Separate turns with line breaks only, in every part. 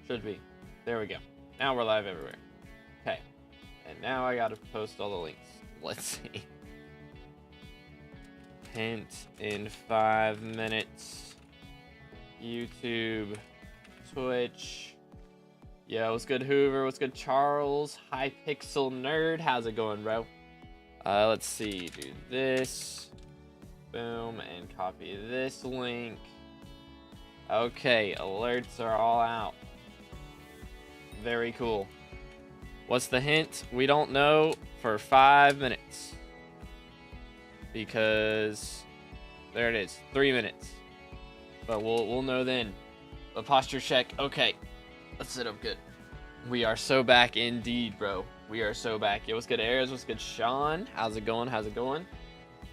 Should be. There we go. Now we're live everywhere. Okay. And now I gotta post all the links. Let's see. Hint in 5 minutes. YouTube. Twitch. Yo, what's good, Hoover? What's good, Charles? Hypixel Nerd. How's it going, bro? Let's see. Do this. Boom. And copy this link. Okay. Alerts are all out. Very cool. What's the hint? We don't know for 5 minutes. Because there it is. 3 minutes. But we'll know then. A posture check. Okay. Let's sit up good. We are so back indeed, bro. We are so back. Yo, what's good, Ayers? What's good, Sean? How's it going? How's it going?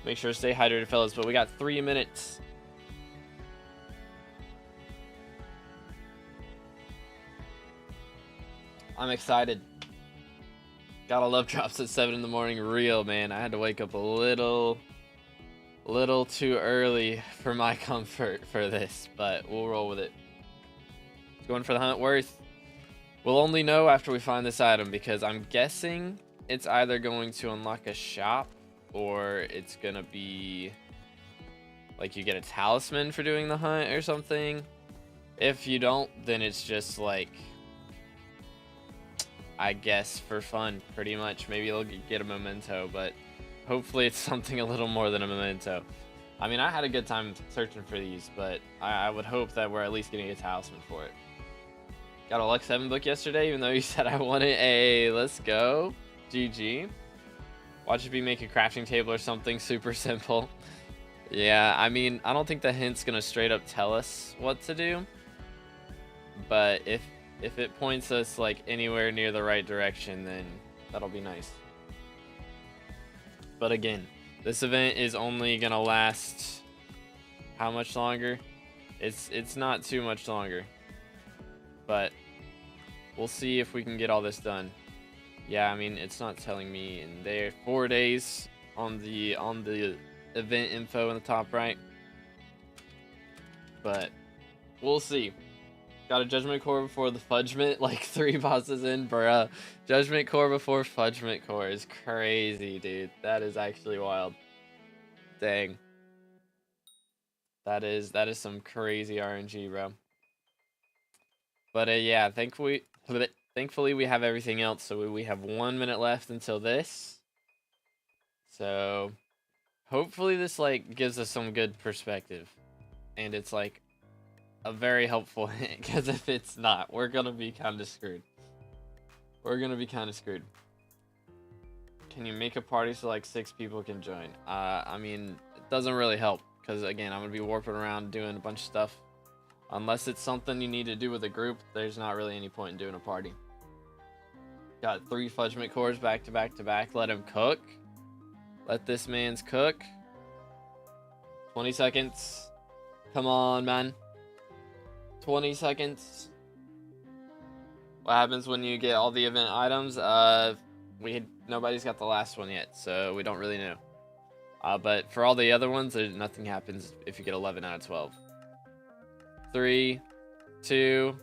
Make sure to stay hydrated, fellas. But we got 3 minutes. I'm excited. Gotta love drops at 7 in the morning. Real, man. I had to wake up a little too early for my comfort for this, but we'll roll with it. Going for the hunt worth. We'll only know after we find this item, because I'm guessing it's either going to unlock a shop or it's gonna be like you get a talisman for doing the hunt or something. If you don't, then it's just like, I guess, for fun, pretty much. Maybe you'll get a memento, but hopefully it's something a little more than a memento. I mean, I had a good time searching for these, but I would hope that we're at least getting a talisman for it. Got a Luck 7 book yesterday, even though you said I wanted a... Let's go. GG. Watch it be make a crafting table or something super simple. Yeah, I mean, I don't think the hint's gonna straight up tell us what to do. But if it points us like anywhere near the right direction, then that'll be nice. But again, this event is only gonna last how much longer? It's not too much longer. But we'll see if we can get all this done. Yeah, I mean, it's not telling me in there. 4 days on the event info in the top right. But we'll see. Got a Judgment Core before the Fudgment, like 3 bosses in, bruh. Judgment Core before Fudgment Core is crazy, dude. That is actually wild. Dang. That is some crazy RNG, bro. But yeah, thankfully we have everything else, so we have 1 minute left until this. So hopefully this like gives us some good perspective. And it's like a very helpful hint, because if it's not, we're gonna be kind of screwed. We're gonna be kind of screwed. Can you make a party so like 6 people can join? I mean, it doesn't really help, because again, I'm gonna be warping around doing a bunch of stuff. Unless it's something you need to do with a group, there's not really any point in doing a party. Got 3 Fudgment Cores back to back to back. Let him cook. Let this man's cook. 20 seconds. Come on, man. 20 seconds. What happens when you get all the event items? Nobody's got the last one yet, so we don't really know. But for all the other ones, nothing happens if you get 11 out of 12. 3, 2,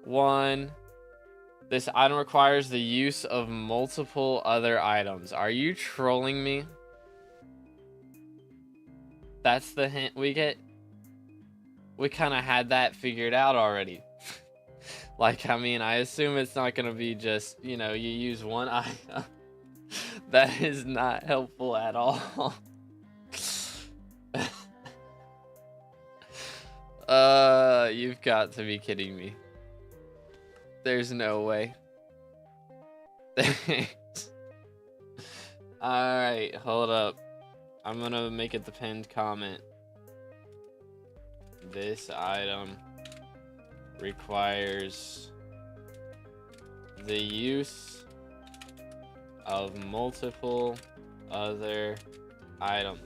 1. This item requires the use of multiple other items. Are you trolling me? That's the hint we get? We kind of had that figured out already. Like, I mean, I assume it's not going to be just, you know, you use one item. That is not helpful at all. You've got to be kidding me. There's no way. Alright, hold up. I'm gonna make it the pinned comment. This item requires the use of multiple other items.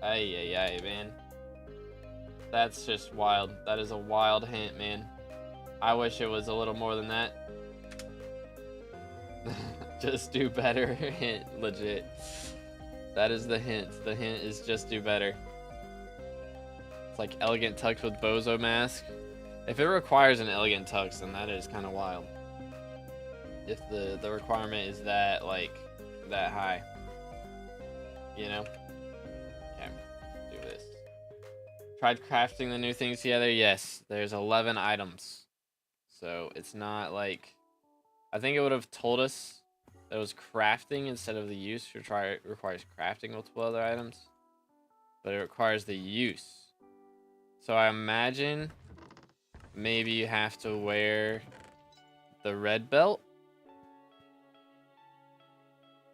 Ay, ay, ay, man. That's just wild. That is a wild hint, man. I wish it was a little more than that. Just do better hint, legit. That is the hint. The hint is just do better. It's like elegant tux with bozo mask. If it requires an elegant tux, then that is kind of wild. If the requirement is that, like, that high. You know? Okay, let's do this. Tried crafting the new things together? Yes, there's 11 items. So it's not like... I think it would have told us that it was crafting instead of the use, which requires crafting multiple other items. But it requires the use. So I imagine maybe you have to wear the red belt.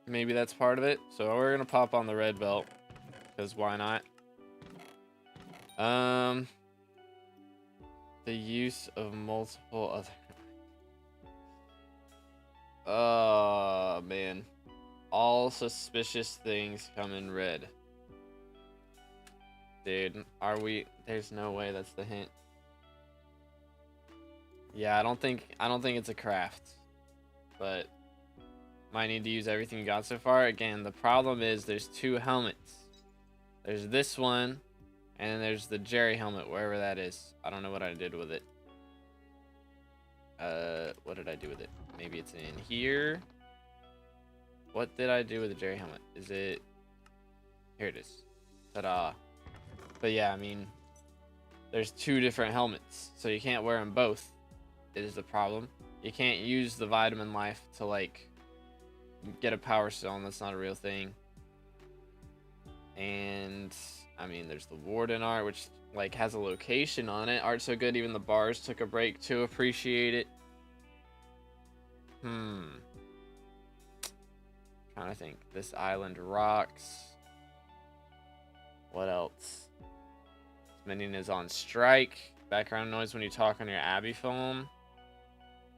Maybe that's part of it. So we're gonna pop on the red belt, because why not? The use of multiple other... Oh, man. All suspicious things come in red. Dude, are we... There's no way that's the hint. Yeah, I don't think it's a craft. But might need to use everything you got so far. Again, the problem is there's two helmets. There's this one, and then there's the Jerry helmet, wherever that is. I don't know what I did with it. What did I do with it? Maybe it's in here. What did I do with the Jerry helmet? Is it... Here it is. Ta-da. But yeah, I mean, there's two different helmets, so you can't wear them both. It is the problem. You can't use the vitamin life to, like, get a power stone. That's not a real thing. And I mean, there's the Warden art, which, like, has a location on it. Art so good, even the bars took a break to appreciate it. Trying to think. This island rocks. What else? This minion is on strike. Background noise when you talk on your Abbey phone.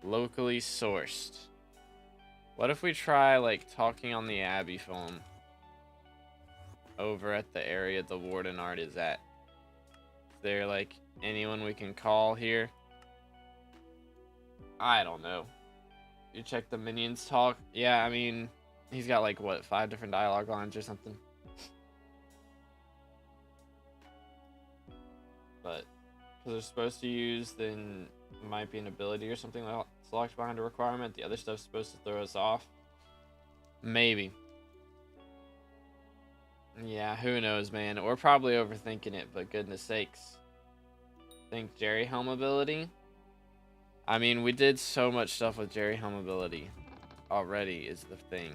Locally sourced. What if we try, like, talking on the Abbey phone over at the area the Warden art is at? Is there, like, anyone we can call here? I don't know. You check the minions talk? Yeah, I mean, he's got, like, what, 5 different dialogue lines or something? But, because they're supposed to use, then might be an ability or something that's locked behind a requirement. The other stuff's supposed to throw us off. Maybe. Yeah, who knows, man. We're probably overthinking it, but goodness sakes. Think Jerry helm ability? I mean, we did so much stuff with Jerry helm ability already is the thing.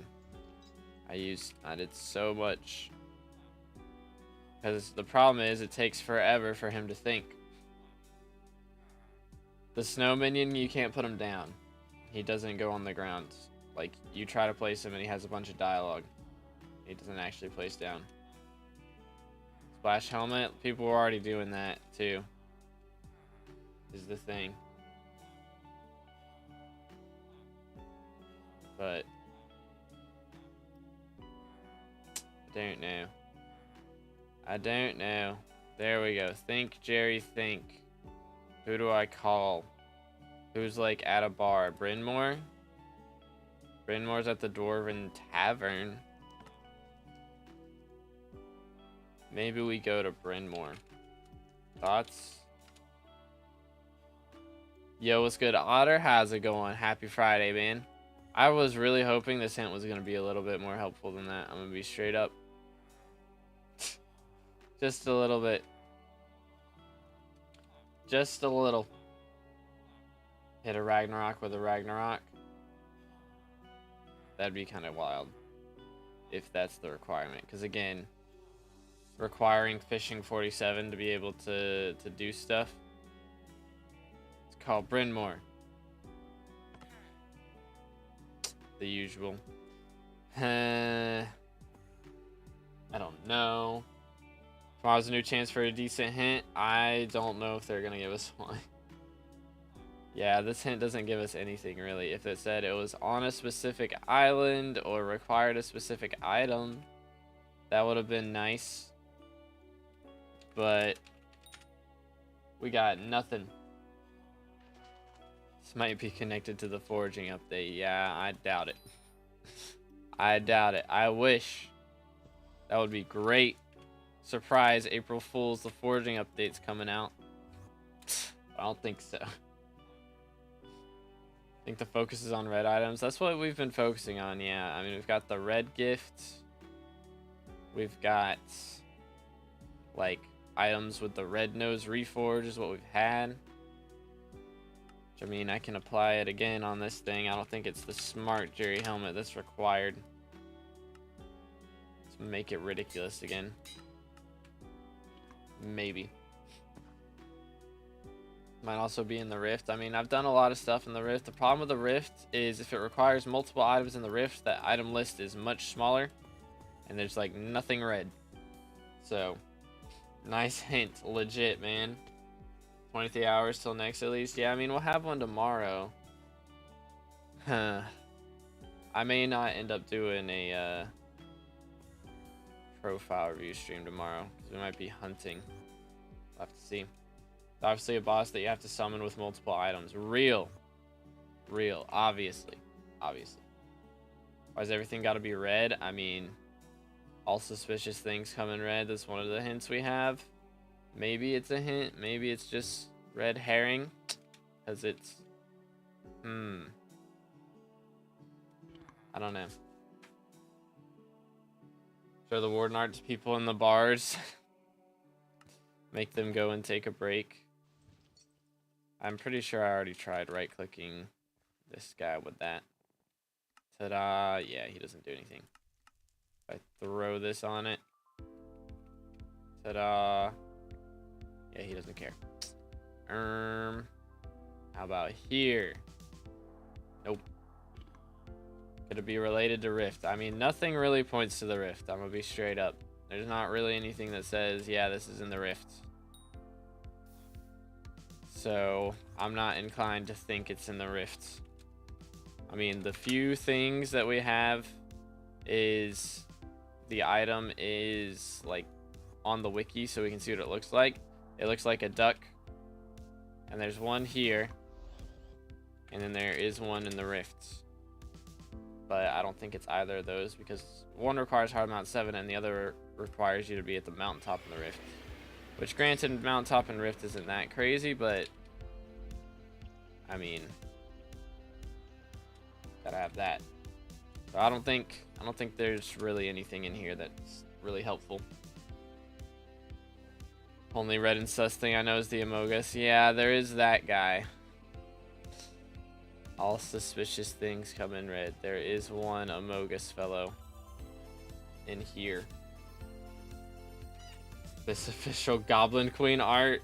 I did so much. Because the problem is it takes forever for him to think. The snow minion, you can't put him down. He doesn't go on the ground. Like, you try to place him and he has a bunch of dialogue. He doesn't actually place down. Splash helmet, people were already doing that too. Is the thing. But I don't know. I don't know. There we go. Think, Jerry, think. Who do I call? Who's, like, at a bar? Brynmore? Brynmore's at the Dwarven Tavern. Maybe we go to Brynmore. Thoughts? Yo, what's good, Otter? How's it going? Happy Friday, man. I was really hoping this hint was going to be a little bit more helpful than that. I'm going to be straight up. Just a little bit. Just a little. Hit a Ragnarok with a Ragnarok. That'd be kind of wild. If that's the requirement. Because again, requiring Fishing 47 to be able to do stuff. It's called Brynmore. The usual. I don't know. Tomorrow's a new chance for a decent hint. I don't know if they're going to give us one. Yeah, this hint doesn't give us anything, really. If it said it was on a specific island or required a specific item, that would have been nice. But we got nothing. This might be connected to the foraging update. Yeah, I doubt it. I doubt it. I wish. That would be great. Surprise, April Fool's, the foraging update's coming out. I don't think so. I think the focus is on red items. That's what we've been focusing on, yeah. I mean, we've got the red gift. We've got, like, items with the red nose reforge is what we've had. Which, I mean, I can apply it again on this thing. I don't think it's the smart Jerry helmet that's required. Let's make it ridiculous again. Maybe. Might also be in the Rift. I mean, I've done a lot of stuff in the Rift. The problem with the Rift is if it requires multiple items in the Rift, that item list is much smaller. And there's like nothing red. So, nice hint. Legit, man. 23 hours till next at least. Yeah, I mean, we'll have one tomorrow. Huh. I may not end up doing a profile review stream tomorrow. Because we might be hunting. We'll have to see. Obviously a boss that you have to summon with multiple items. Real, obviously. Why has everything got to be red? I mean, all suspicious things come in red. That's one of the hints we have. Maybe it's a hint. Maybe it's just red herring. Because it's... I don't know. Show the warden art to people in the bars. Make them go and take a break. I'm pretty sure I already tried right-clicking this guy with that. Ta-da! Yeah, he doesn't do anything. If I throw this on it. Ta-da! Yeah, he doesn't care. How about here? Nope. Could it be related to Rift? I mean, nothing really points to the Rift. I'm gonna be straight up. There's not really anything that says, yeah, this is in the Rift. So, I'm not inclined to think it's in the Rift. I mean, the few things that we have is the item is, like, on the wiki so we can see what it looks like. It looks like a duck. And there's one here. And then there is one in the Rift. But I don't think it's either of those because one requires hard mount 7 and the other requires you to be at the mountaintop in the Rift. Which, granted, mountaintop and Rift isn't that crazy, but I mean, gotta have that. So I don't think there's really anything in here that's really helpful. Only red and sus thing I know is the Amogus. Yeah, there is that guy. All suspicious things come in red. There is one Amogus fellow in here. This official Goblin Queen art.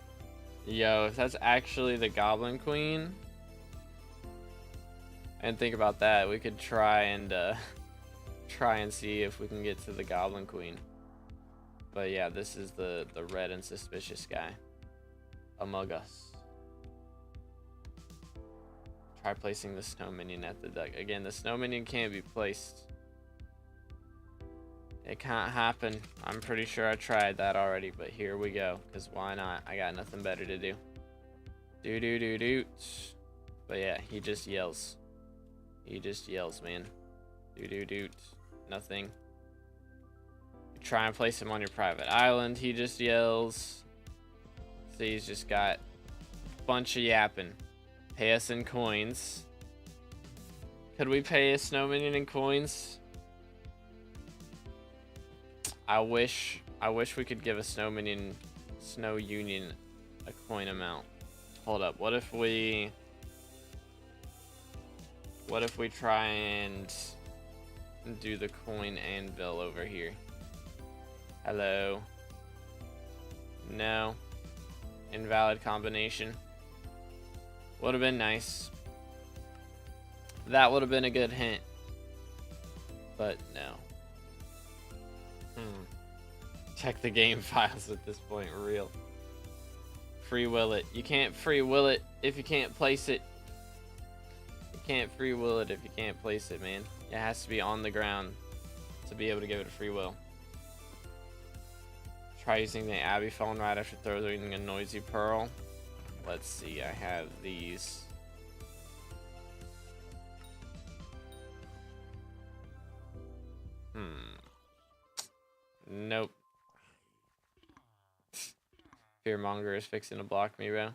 Yo, if that's actually the Goblin Queen. And think about that. We could try and see if we can get to the Goblin Queen. But yeah, this is the red and suspicious guy. Among Us. Try placing the snow minion at the duck. Again, the snow minion can't be placed. It can't happen. I'm pretty sure I tried that already, but here we go. Because why not? I got nothing better to do. Do. But yeah, he just yells. He just yells, man. Do. Nothing. You try and place him on your private island. He just yells. See, he's just got a bunch of yapping. Pay us in coins. Could we pay a snow minion in coins? I wish we could give a snow union a coin amount. Hold up, what if we try and do the coin anvil over here? Hello. No. Invalid combination. Would have been nice. That would have been a good hint. But no. Check the game files at this point, real. Free will it. You can't free will it if you can't place it. You can't free will it if you can't place it, man. It has to be on the ground to be able to give it a free will. Try using the Abbey phone right after throwing a noisy pearl. Let's see, I have these. Nope. Fearmonger is fixing to block me, bro.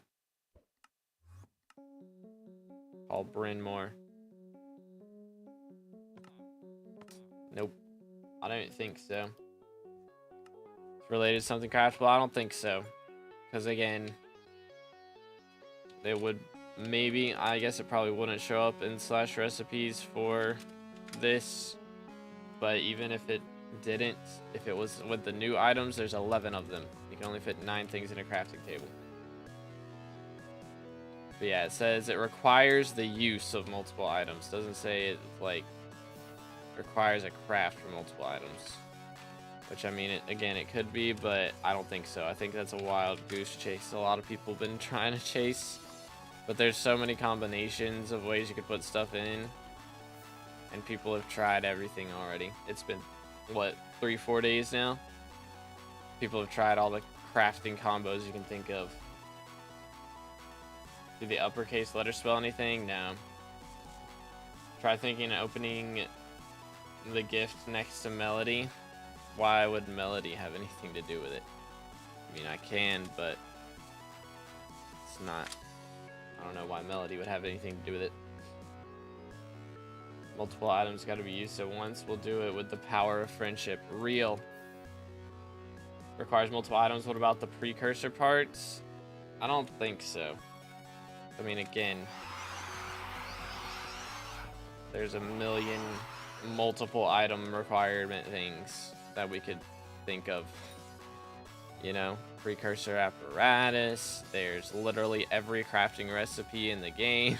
called Bryn Mawr. Nope. I don't think so. It's related to something craftable? I don't think so. Because again, it would maybe, I guess it probably wouldn't show up in slash recipes for this. But even if it didn't, if it was with the new items, there's 11 of them. You can only fit 9 things in a crafting table. But yeah, it says it requires the use of multiple items. Doesn't say it like requires a craft for multiple items. Which I mean, again, it could be, but I don't think so. I think that's a wild goose chase. A lot of people have been trying to chase, but there's so many combinations of ways you could put stuff in, and people have tried everything already. It's been what, 3-4 days now? People have tried all the crafting combos you can think of. Did the uppercase letter spell anything? No. Try thinking of opening the gift next to Melody. Why would Melody have anything to do with it? I mean, I can, but it's not. I don't know why Melody would have anything to do with it. Multiple items got to be used at once. We'll do it with the power of friendship. Real. Requires multiple items. What about the precursor parts? I don't think so. I mean, again, there's a million multiple item requirement things that we could think of. You know, precursor apparatus. There's literally every crafting recipe in the game.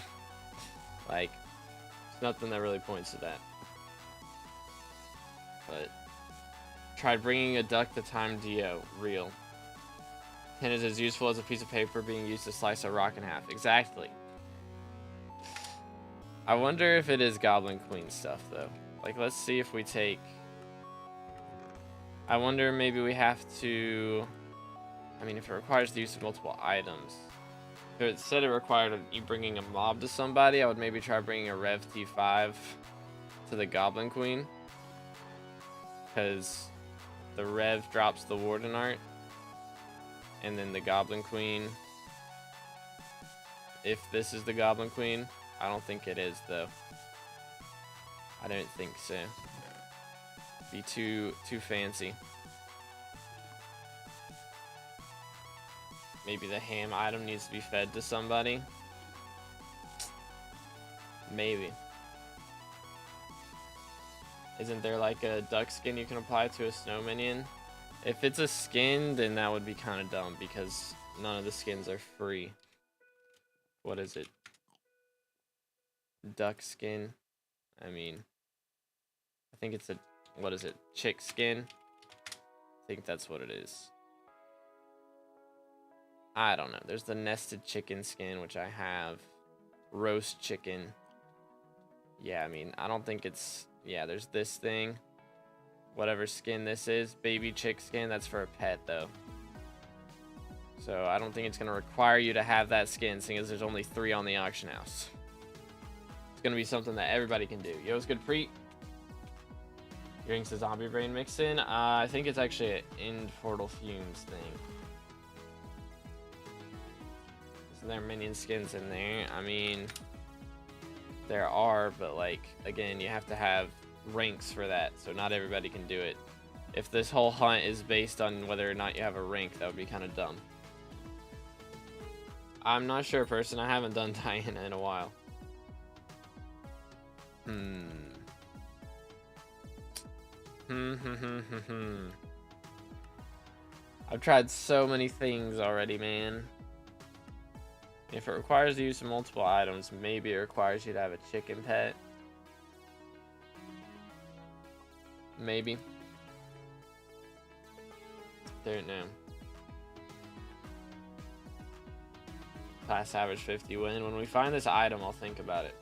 Like, there's nothing that really points to that. But tried bringing a duck to time Dio. Real. Tin is as useful as a piece of paper being used to slice a rock in half. Exactly. I wonder if it is Goblin Queen stuff, though. Like, let's see if we take... I wonder maybe we have to... I mean, if it requires the use of multiple items. If it said it required you bringing a mob to somebody, I would maybe try bringing a Rev T5 to the Goblin Queen. Because the Rev drops the Warden art. And then the Goblin Queen, if this is the Goblin Queen, I don't think it is, though. I don't think so. Be too fancy. Maybe the ham item needs to be fed to somebody. Maybe. Isn't there like a duck skin you can apply to a snow minion? If it's a skin, then that would be kind of dumb because none of the skins are free. What is it? Duck skin. I mean, I think it's a, what is it? Chick skin? I think that's what it is. I don't know. There's the nested chicken skin, which I have. Roast chicken. Yeah, I mean, I don't think it's, yeah, there's this thing. Whatever skin this is, baby chick skin, that's for a pet though. So I don't think it's gonna require you to have that skin, seeing as there's only 3 on the auction house. It's gonna be something that everybody can do. Yo, it's good Preet. Drinks a zombie brain mix in. I think it's actually an end portal fumes thing. So there are minion skins in there. I mean, there are, but like, again, you have to have ranks for that, so not everybody can do it. If this whole hunt is based on whether or not you have a rank, that would be kind of dumb. I'm not sure, person. I haven't done Diana in a while. I've tried so many things already, man. If it requires the use of multiple items, maybe it requires you to have a chicken pet. Maybe. Don't know. Class average 50 win. When we find this item, I'll think about it.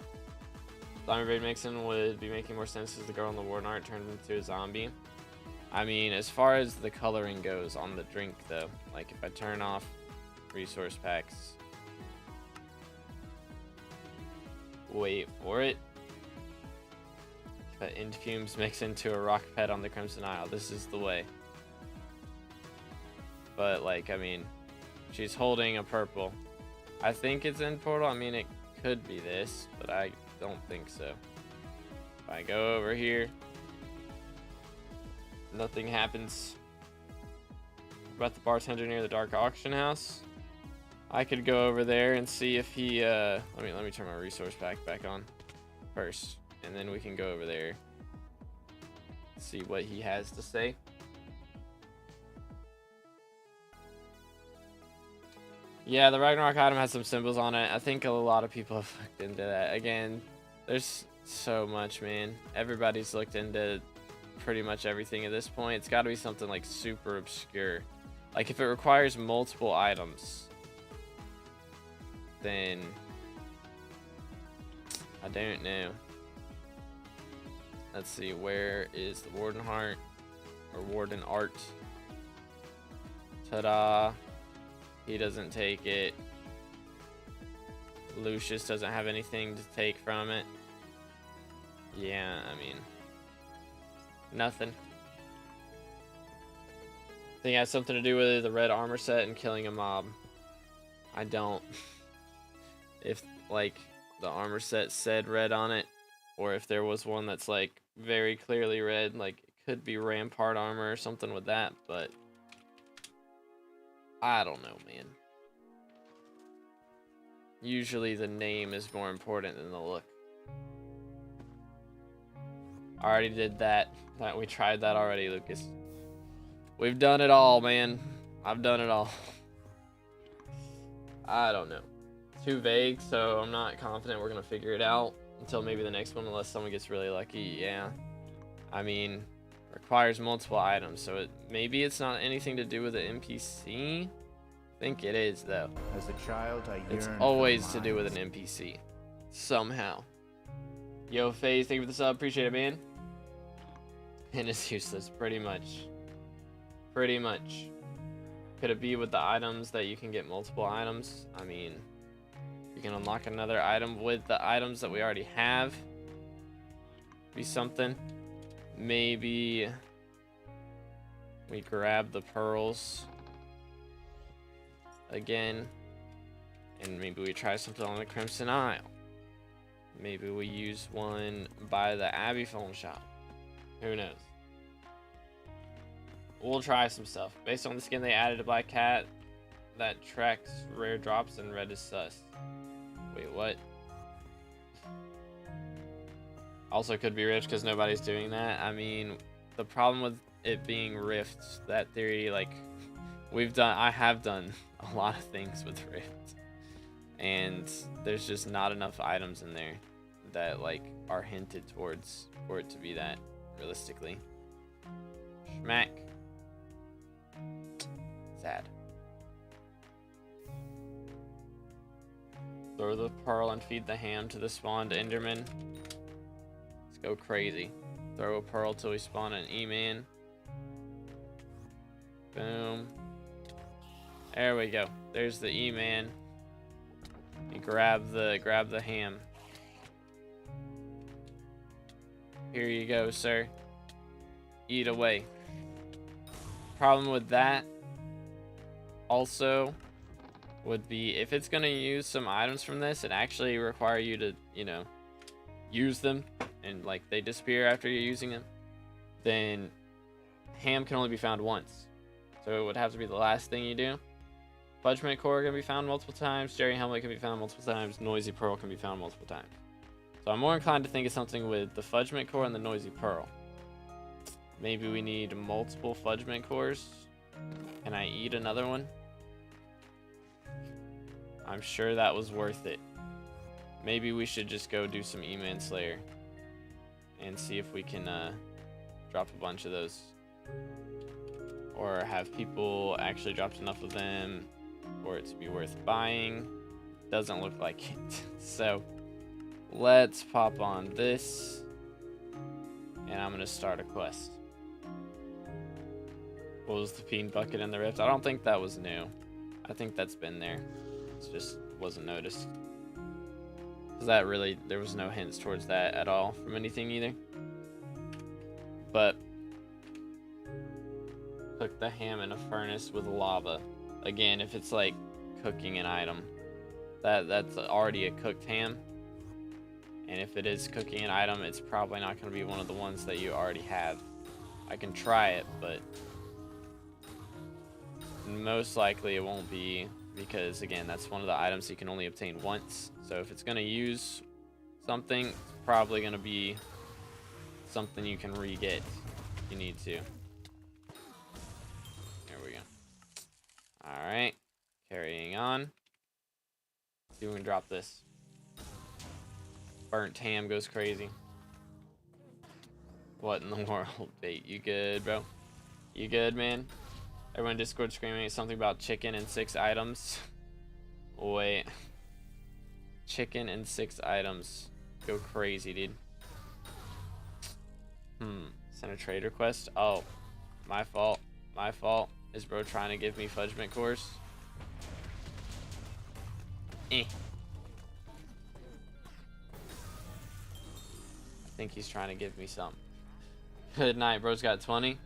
Zombie braid mixing would be making more sense as the girl in the warden art turned into a zombie. I mean, as far as the coloring goes on the drink, though, like if I turn off resource packs, wait for it. But end fumes mix into a rock pet on the Crimson Isle. This is the way. But like, I mean, she's holding a purple. I think it's end portal. I mean, it could be this, but I don't think so. If I go over here, nothing happens. About the bartender near the dark auction house. I could go over there and see if he let me turn my resource pack back on first, and then we can go over there, see what he has to say. Yeah, the Ragnarok item has some symbols on it. I think a lot of people have looked into that. Again, there's so much, man. Everybody's looked into pretty much everything at this point. It's got to be something like super obscure. Like if it requires multiple items, then I don't know. Let's see, where is the Warden Heart or Warden Art? Ta-da. He doesn't take it. Lucius doesn't have anything to take from it. Yeah, I mean, nothing. I think it has something to do with the red armor set and killing a mob. I don't. If, like, the armor set said red on it, or if there was one that's, like, very clearly red, like, it could be Rampart armor or something with that, but I don't know, man. Usually the name is more important than the look. I already did that. We tried that already, Lucas. We've done it all, man. I've done it all. I don't know. Too vague, so I'm not confident we're gonna figure it out until maybe the next one, unless someone gets really lucky. Yeah. I mean, requires multiple items, so maybe it's not anything to do with the NPC. I think it is, though.
As a child,
it's always to do with an NPC. Somehow. Yo, FaZe, thank you for the sub. Appreciate it, man. And it's useless, pretty much. Pretty much. Could it be with the items that you can get multiple items? I mean, you can unlock another item with the items that we already have. Be something. Maybe we grab the pearls again, and maybe we try something on the Crimson Isle. Maybe we use one by the Abbey phone shop. Who knows? We'll try some stuff. Based on the skin they added to Black Cat, that tracks rare drops and red is sus. Wait, what? Also could be Rift because nobody's doing that. I mean, the problem with it being Rift, that theory, like, I have done a lot of things with Rift, and there's just not enough items in there that, like, are hinted towards for it to be that realistically. Schmack. Sad. Throw the pearl and feed the ham to the spawned Enderman. Let's go crazy. Throw a pearl till we spawn an E-Man. Boom. There we go. There's the E-Man. You grab the ham. Here you go, sir. Eat away. Problem with that also would be if it's gonna use some items from this, it actually require you to, you know, use them, and like they disappear after you're using them. Then ham can only be found once, so it would have to be the last thing you do. Fudgment core can be found multiple times. Jerry helmet can be found multiple times. Noisy pearl can be found multiple times. So I'm more inclined to think of something with the Fudgment core and the Noisy pearl. Maybe we need multiple Fudgment cores. Can I eat another one? I'm sure that was worth it. Maybe we should just go do some E-Man Slayer and see if we can drop a bunch of those, or have people actually dropped enough of them for it to be worth buying. Doesn't look like it. So let's pop on this, and I'm gonna start a quest. What was the peen bucket in the rift? I don't think that was new. I think that's been there. It just wasn't noticed. That really, there was no hints towards that at all from anything either. But cook the ham in a furnace with lava. Again, if it's like cooking an item. That's already a cooked ham. And if it is cooking an item, it's probably not going to be one of the ones that you already have. I can try it, but most likely it won't be, because again, that's one of the items you can only obtain once. So if it's going to use something, it's probably going to be something you can re-get if you need to. There we go. Alright, carrying on. Let's see if we can drop this. Burnt ham goes crazy. What in the world, Bait? You good, bro? You good, man? Everyone in Discord screaming something about chicken and 6 items. Wait. Chicken and 6 items. Go crazy, dude. Send a trade request? Oh. My fault. My fault. Is bro trying to give me Fudgment cores? I think he's trying to give me some. Good night, bro's got 20.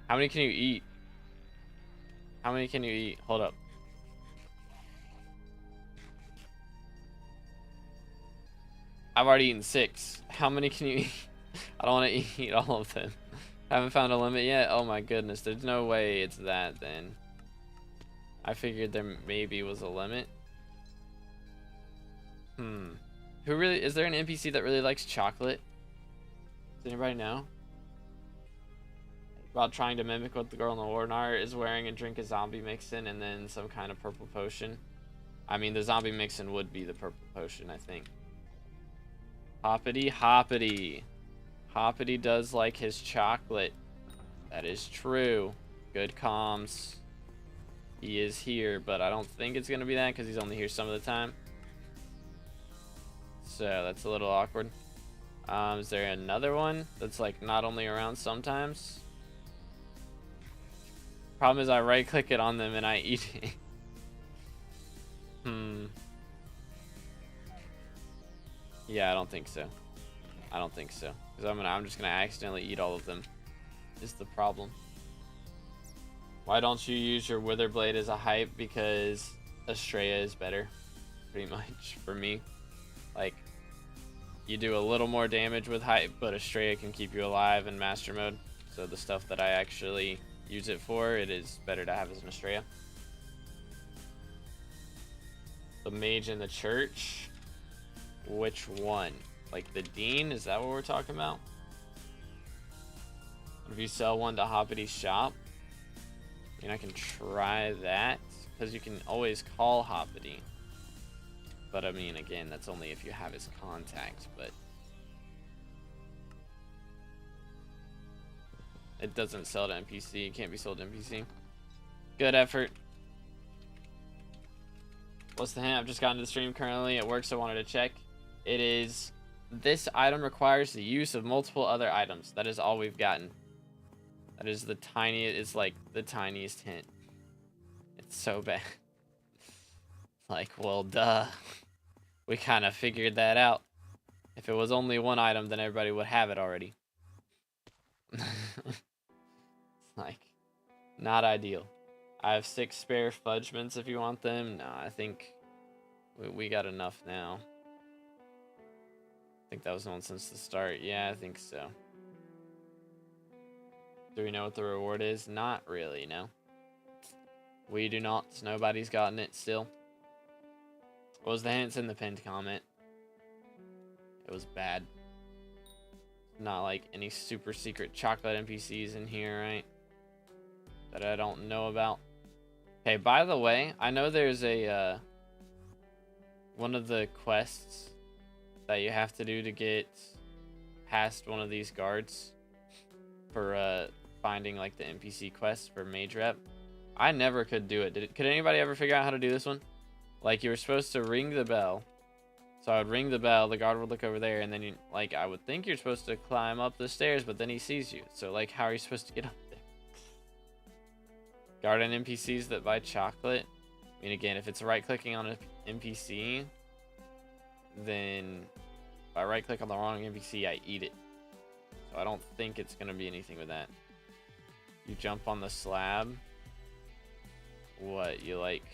How many can you eat? How many can you eat? Hold up. I've already eaten 6. How many can you eat? I don't want to eat all of them. Haven't found a limit yet? Oh my goodness, there's no way it's that then. I figured there maybe was a limit. Who really, is there an NPC that really likes chocolate? Does anybody know? About trying to mimic what the girl in the Warnar is wearing and drink a zombie mixin and then some kind of purple potion. I mean, the zombie mixin would be the purple potion, I think. Hoppity hoppity. Hoppity does like his chocolate. That is true. Good comms. He is here, but I don't think it's going to be that because he's only here some of the time. So that's a little awkward. Is there another one that's like not only around sometimes? Problem is I right click it on them and I eat it. Yeah, I don't think so. I don't think so. Because I'm just gonna accidentally eat all of them. Is the problem. Why don't you use your Wither Blade as a hype? Because Estrella is better. Pretty much for me. Like, you do a little more damage with hype, but Estrella can keep you alive in master mode. So the stuff that I actually use it for, it is better to have as an Estrella. The mage in the church. Which one? Like the dean? Is that what we're talking about? If you sell one to Hoppity's shop, I mean, I can try that because you can always call Hoppity. But I mean, again, that's only if you have his contact. But it doesn't sell to NPC. It can't be sold to NPC. Good effort. What's the hint? I've just gotten to the stream currently at work, so I wanted to check. It is, this item requires the use of multiple other items. That is all we've gotten. That is the tiniest, it's like the tiniest hint. It's so bad. Like, well, duh. We kind of figured that out. If it was only one item, then everybody would have it already. Like, not ideal. I have 6 spare Fudgements if you want them. No, I think we got enough now. I think that was one since the start. Yeah, I think so. Do we know what the reward is? Not really, no. We do not. Nobody's gotten it still. What was the hint? It's in the pinned comment. It was bad. Not like any super secret chocolate NPCs in here, right? That I don't know about. Okay, by the way, I know there's a one of the quests that you have to do to get past one of these guards for finding like the NPC quest for mage rep. I never could do it. Could anybody ever figure out how to do this one? Like, you were supposed to ring the bell. So I would ring the bell, the guard would look over there, and then you, like, I would think you're supposed to climb up the stairs, but then he sees you. So like, how are you supposed to get up there? Guard on NPCs that buy chocolate. I mean, again, if it's right clicking on an NPC, then if I right click on the wrong NPC, I eat it. So I don't think it's gonna be anything with that. You jump on the slab. What, you like,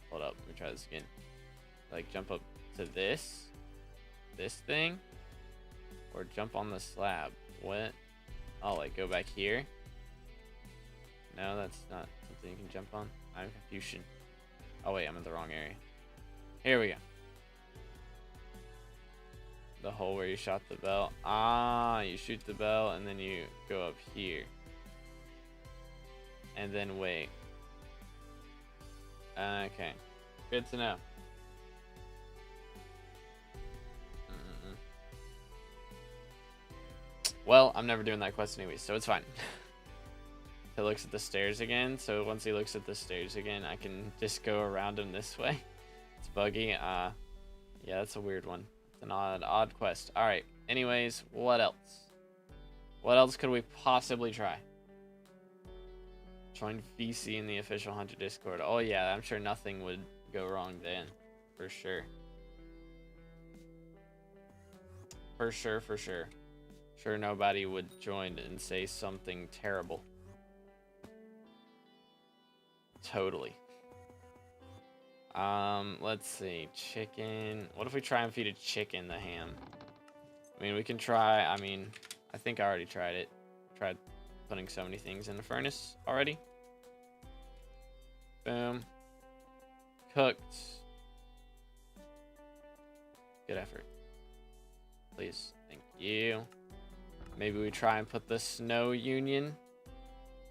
hold up, let me try this again. Like jump up to this thing, or jump on the slab. What? Oh, like go back here? No, that's not something you can jump on. I'm confusion. Oh wait, I'm in the wrong area. Here we go. The hole where you shot the bell. Ah, you shoot the bell and then you go up here. And then wait. Okay. Good to know. Well, I'm never doing that quest anyway, so it's fine. He looks at the stairs again, so once he looks at the stairs again, I can just go around him this way. It's buggy. Yeah, that's a weird one. It's an odd quest. Alright, anyways, what else? What else could we possibly try? Join VC in the official Hunter Discord. Oh yeah, I'm sure nothing would go wrong then. For sure. For sure, for sure. Sure nobody would join and say something terrible. Totally. Let's see. Chicken. What if we try and feed a chicken the ham? I mean, we can try. I mean, I think I already tried it. Tried putting so many things in the furnace already. Boom. Cooked. Good effort. Please. Thank you. Maybe we try and put the snow union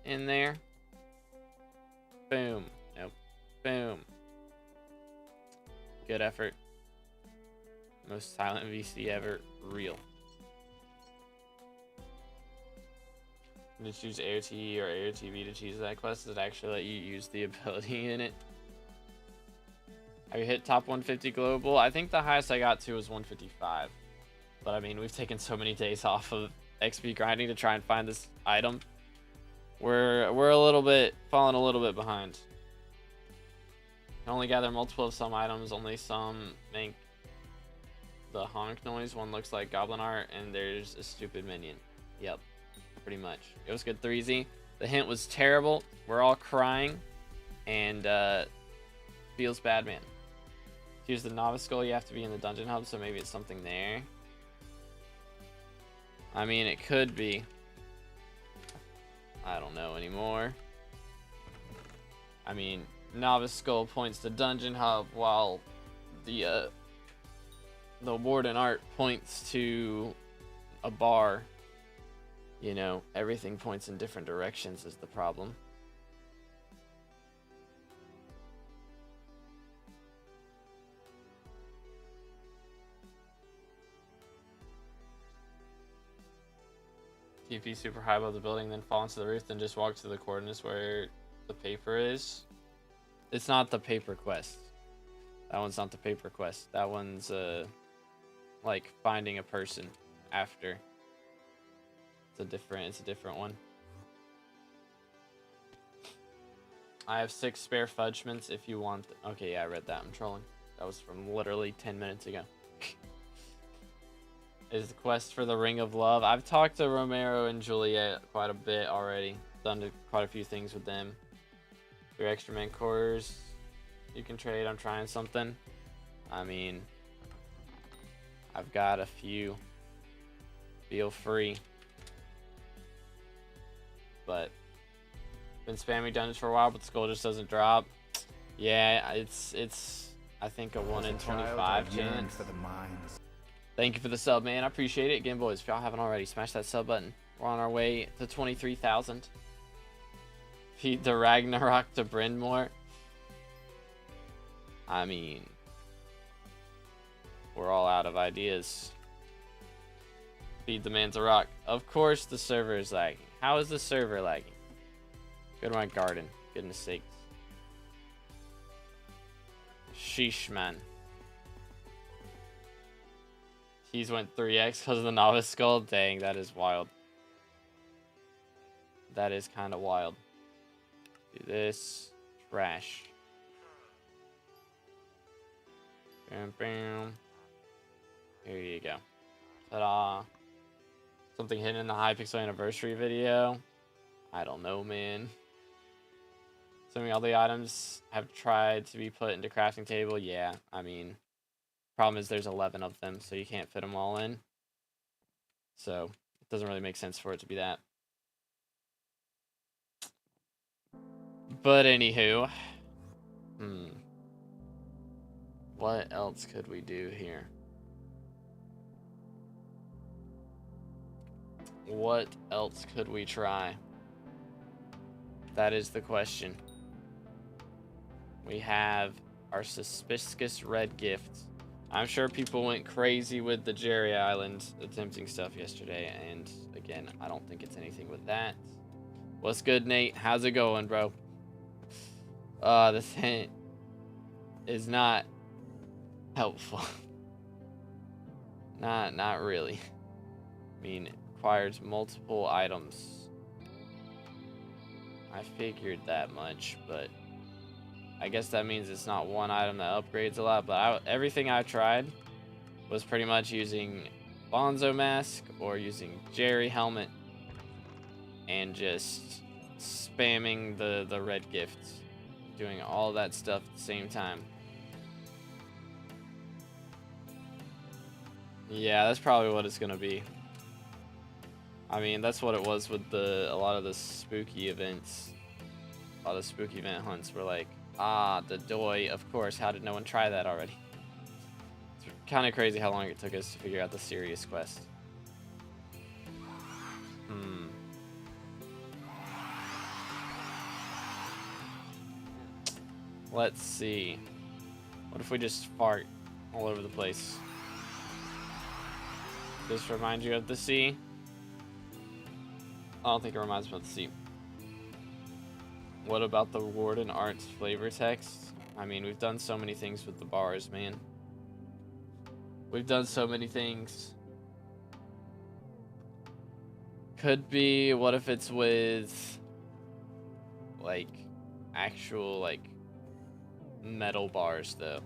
in there. Boom. Nope. Boom. Good effort. Most silent VC ever. Real. To choose AOT or AOTV to choose that quest. Does it actually let you use the ability in it? Have you hit top 150 global? I think the highest I got to was 155. But I mean, we've taken so many days off of XP grinding to try and find this item. We're a little bit falling a little bit behind. Can only gather multiple of some items. Only some make the honk noise. One looks like goblin art, and there's a stupid minion. Yep, pretty much. It was good 3Z. The hint was terrible. We're all crying, and feels bad, man. To use the novice skull, you have to be in the dungeon hub, so maybe it's something there. I mean, it could be. I don't know anymore. I mean, novice skull points to dungeon hub, while the warden art points to a bar. You know, everything points in different directions is the problem. TP super high above the building, then fall into the roof, then just walk to the coordinates where the paper is. It's not the paper quest. That one's not the paper quest. That one's like finding a person after. It's a different one. I have 6 spare fudgements if you want. Okay, yeah, I read that. I'm trolling. That was from literally 10 minutes ago. Is the quest for the Ring of Love. I've talked to Romero and Juliet quite a bit already. Done quite a few things with them. Your extra man cores you can trade. I'm trying something. I mean, I've got a few. Feel free. But been spamming dungeons for a while, but the skull just doesn't drop. Yeah, it's I think a 1 in 25 chance. For the minds. Thank you for the sub, man. I appreciate it. Again, boys, if y'all haven't already, smash that sub button. We're on our way to 23,000. Feed the Ragnarok to Brynmore. I mean, we're all out of ideas. Feed the man to rock. Of course the server is lagging. How is the server lagging? Go to my garden. Goodness sakes. Sheesh, man. He's went 3x because of the novice skull. Dang, that is wild. That is kind of wild. Do this. Trash. Bam, bam. Here you go. Ta-da. Something hidden in the Hypixel anniversary video. I don't know, man. Assuming all the items have tried to be put into crafting table. Yeah, I mean, Problem is there's 11 of them, so you can't fit them all in. So it doesn't really make sense for it to be that. But anywho, what else could we do here? What else could we try? That is the question. We have our suspicious red gift. I'm sure people went crazy with the Jerry Island attempting stuff yesterday, and again, I don't think it's anything with that. What's good, Nate? How's it going, bro? This hint is not helpful. Not really. I mean, it requires multiple items. I figured that much, but I guess that means it's not one item that upgrades a lot. But everything I tried was pretty much using Bonzo Mask or using Jerry Helmet and just spamming the red gifts, doing all that stuff at the same time. Yeah, that's probably what it's gonna be. I mean, that's what it was with a lot of the spooky events. A lot of spooky event hunts were like, the Doi, of course, how did no one try that already? It's kind of crazy how long it took us to figure out the serious quest. Let's see. What if we just fart all over the place? Does this remind you of the sea? I don't think it reminds me of the sea. What about the Warden Arts flavor text? I mean, we've done so many things with the bars, man. We've done so many things. Could be, what if it's with, like, actual, like, metal bars, though?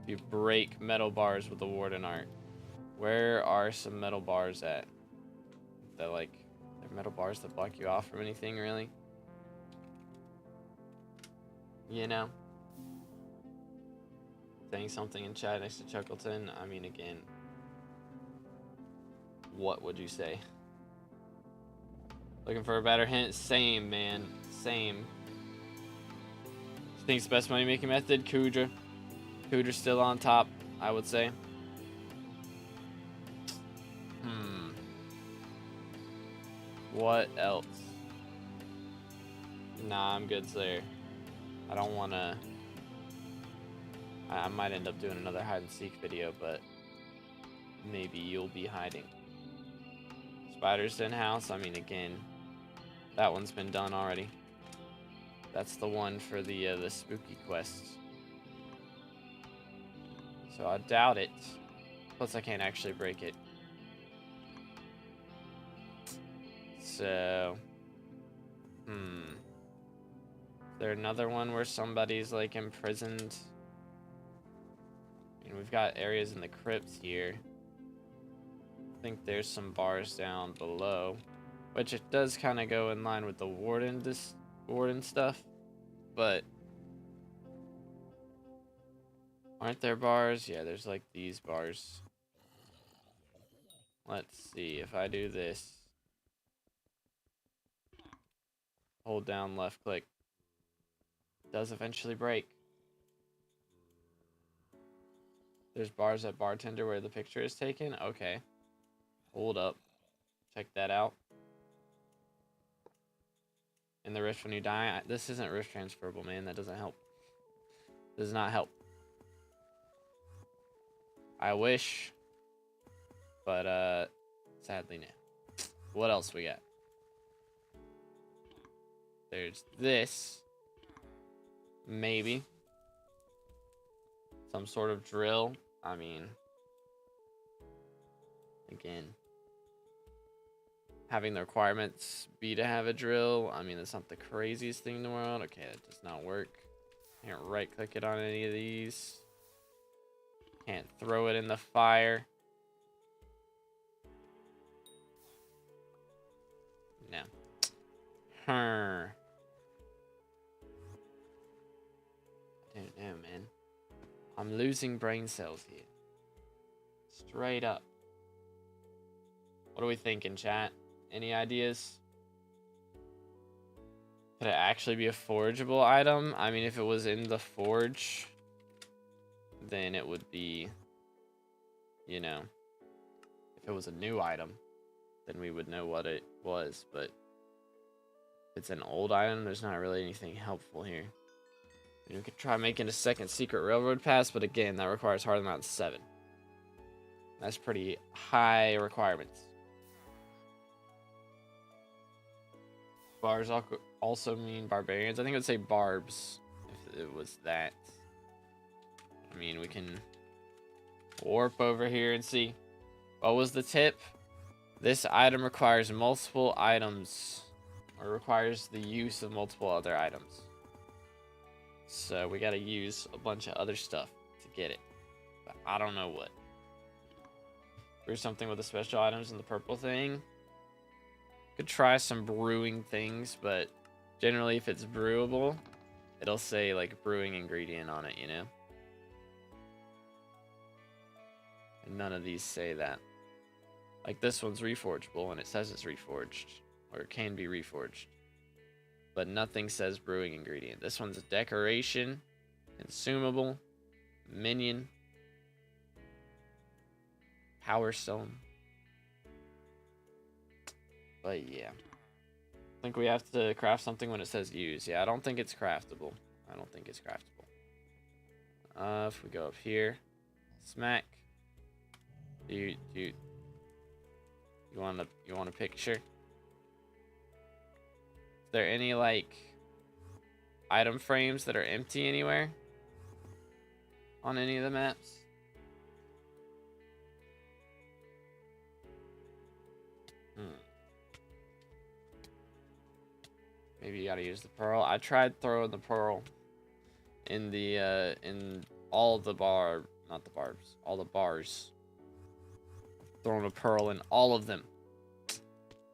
If you break metal bars with the Warden Art. Where are some metal bars at? That, like, they're metal bars that block you off from anything, really? You know? Saying something in chat next to Chuckleton. I mean, again, what would you say? Looking for a better hint? Same, man. Same. Think's the best money making method? Kudra. Kudra's still on top, I would say. What else? Nah, I'm good there. I don't want to... I might end up doing another hide and seek video, but maybe you'll be hiding. Spiders in house. I mean, again, that one's been done already. That's the one for the spooky quests. So I doubt it. Plus, I can't actually break it. So, is there another one where somebody's like imprisoned? I mean, we've got areas in the crypts here. I think there's some bars down below, which it does kind of go in line with the warden stuff, but aren't there bars? Yeah, there's like these bars. Let's see if I do this. Hold down left click. It does eventually break. There's bars at bartender where the picture is taken. Okay. Hold up. Check that out. In the rift when you die. This isn't rift transferable, man. That doesn't help. Does not help. I wish. But, sadly, no. What else we got? There's this. Maybe. Some sort of drill. I mean, again, having the requirements be to have a drill. I mean, that's not the craziest thing in the world. Okay, that does not work. Can't right click it on any of these. Can't throw it in the fire. No. I don't know, man. I'm losing brain cells here. Straight up. What are we thinking, chat? Any ideas? Could it actually be a forgeable item? I mean, if it was in the forge, then it would be, you know, if it was a new item, then we would know what it was. But if it's an old item, there's not really anything helpful here. We could try making a second secret railroad pass, but again, that requires harder than 7. That's pretty high requirements. Bars also mean barbarians. I think it would say barbs if it was that. I mean, we can warp over here and see. What was the tip? This item requires multiple items, or requires the use of multiple other items. So we gotta use a bunch of other stuff to get it. But I don't know what. Brew something with the special items in the purple thing. Could try some brewing things, but generally if it's brewable, it'll say like brewing ingredient on it, you know? And none of these say that. Like this one's reforgeable and it says it's reforged, or it can be reforged. But nothing says brewing ingredient. This one's a decoration, consumable, minion, power stone. But yeah, I think we have to craft something when it says use. Yeah, I don't think it's craftable. I don't think it's craftable. If we go up here, smack. You want a picture? Is there any like item frames that are empty anywhere on any of the maps? Maybe you gotta use the pearl. I tried throwing the pearl in the in all the not the barbs, all the bars. Throwing a pearl in all of them,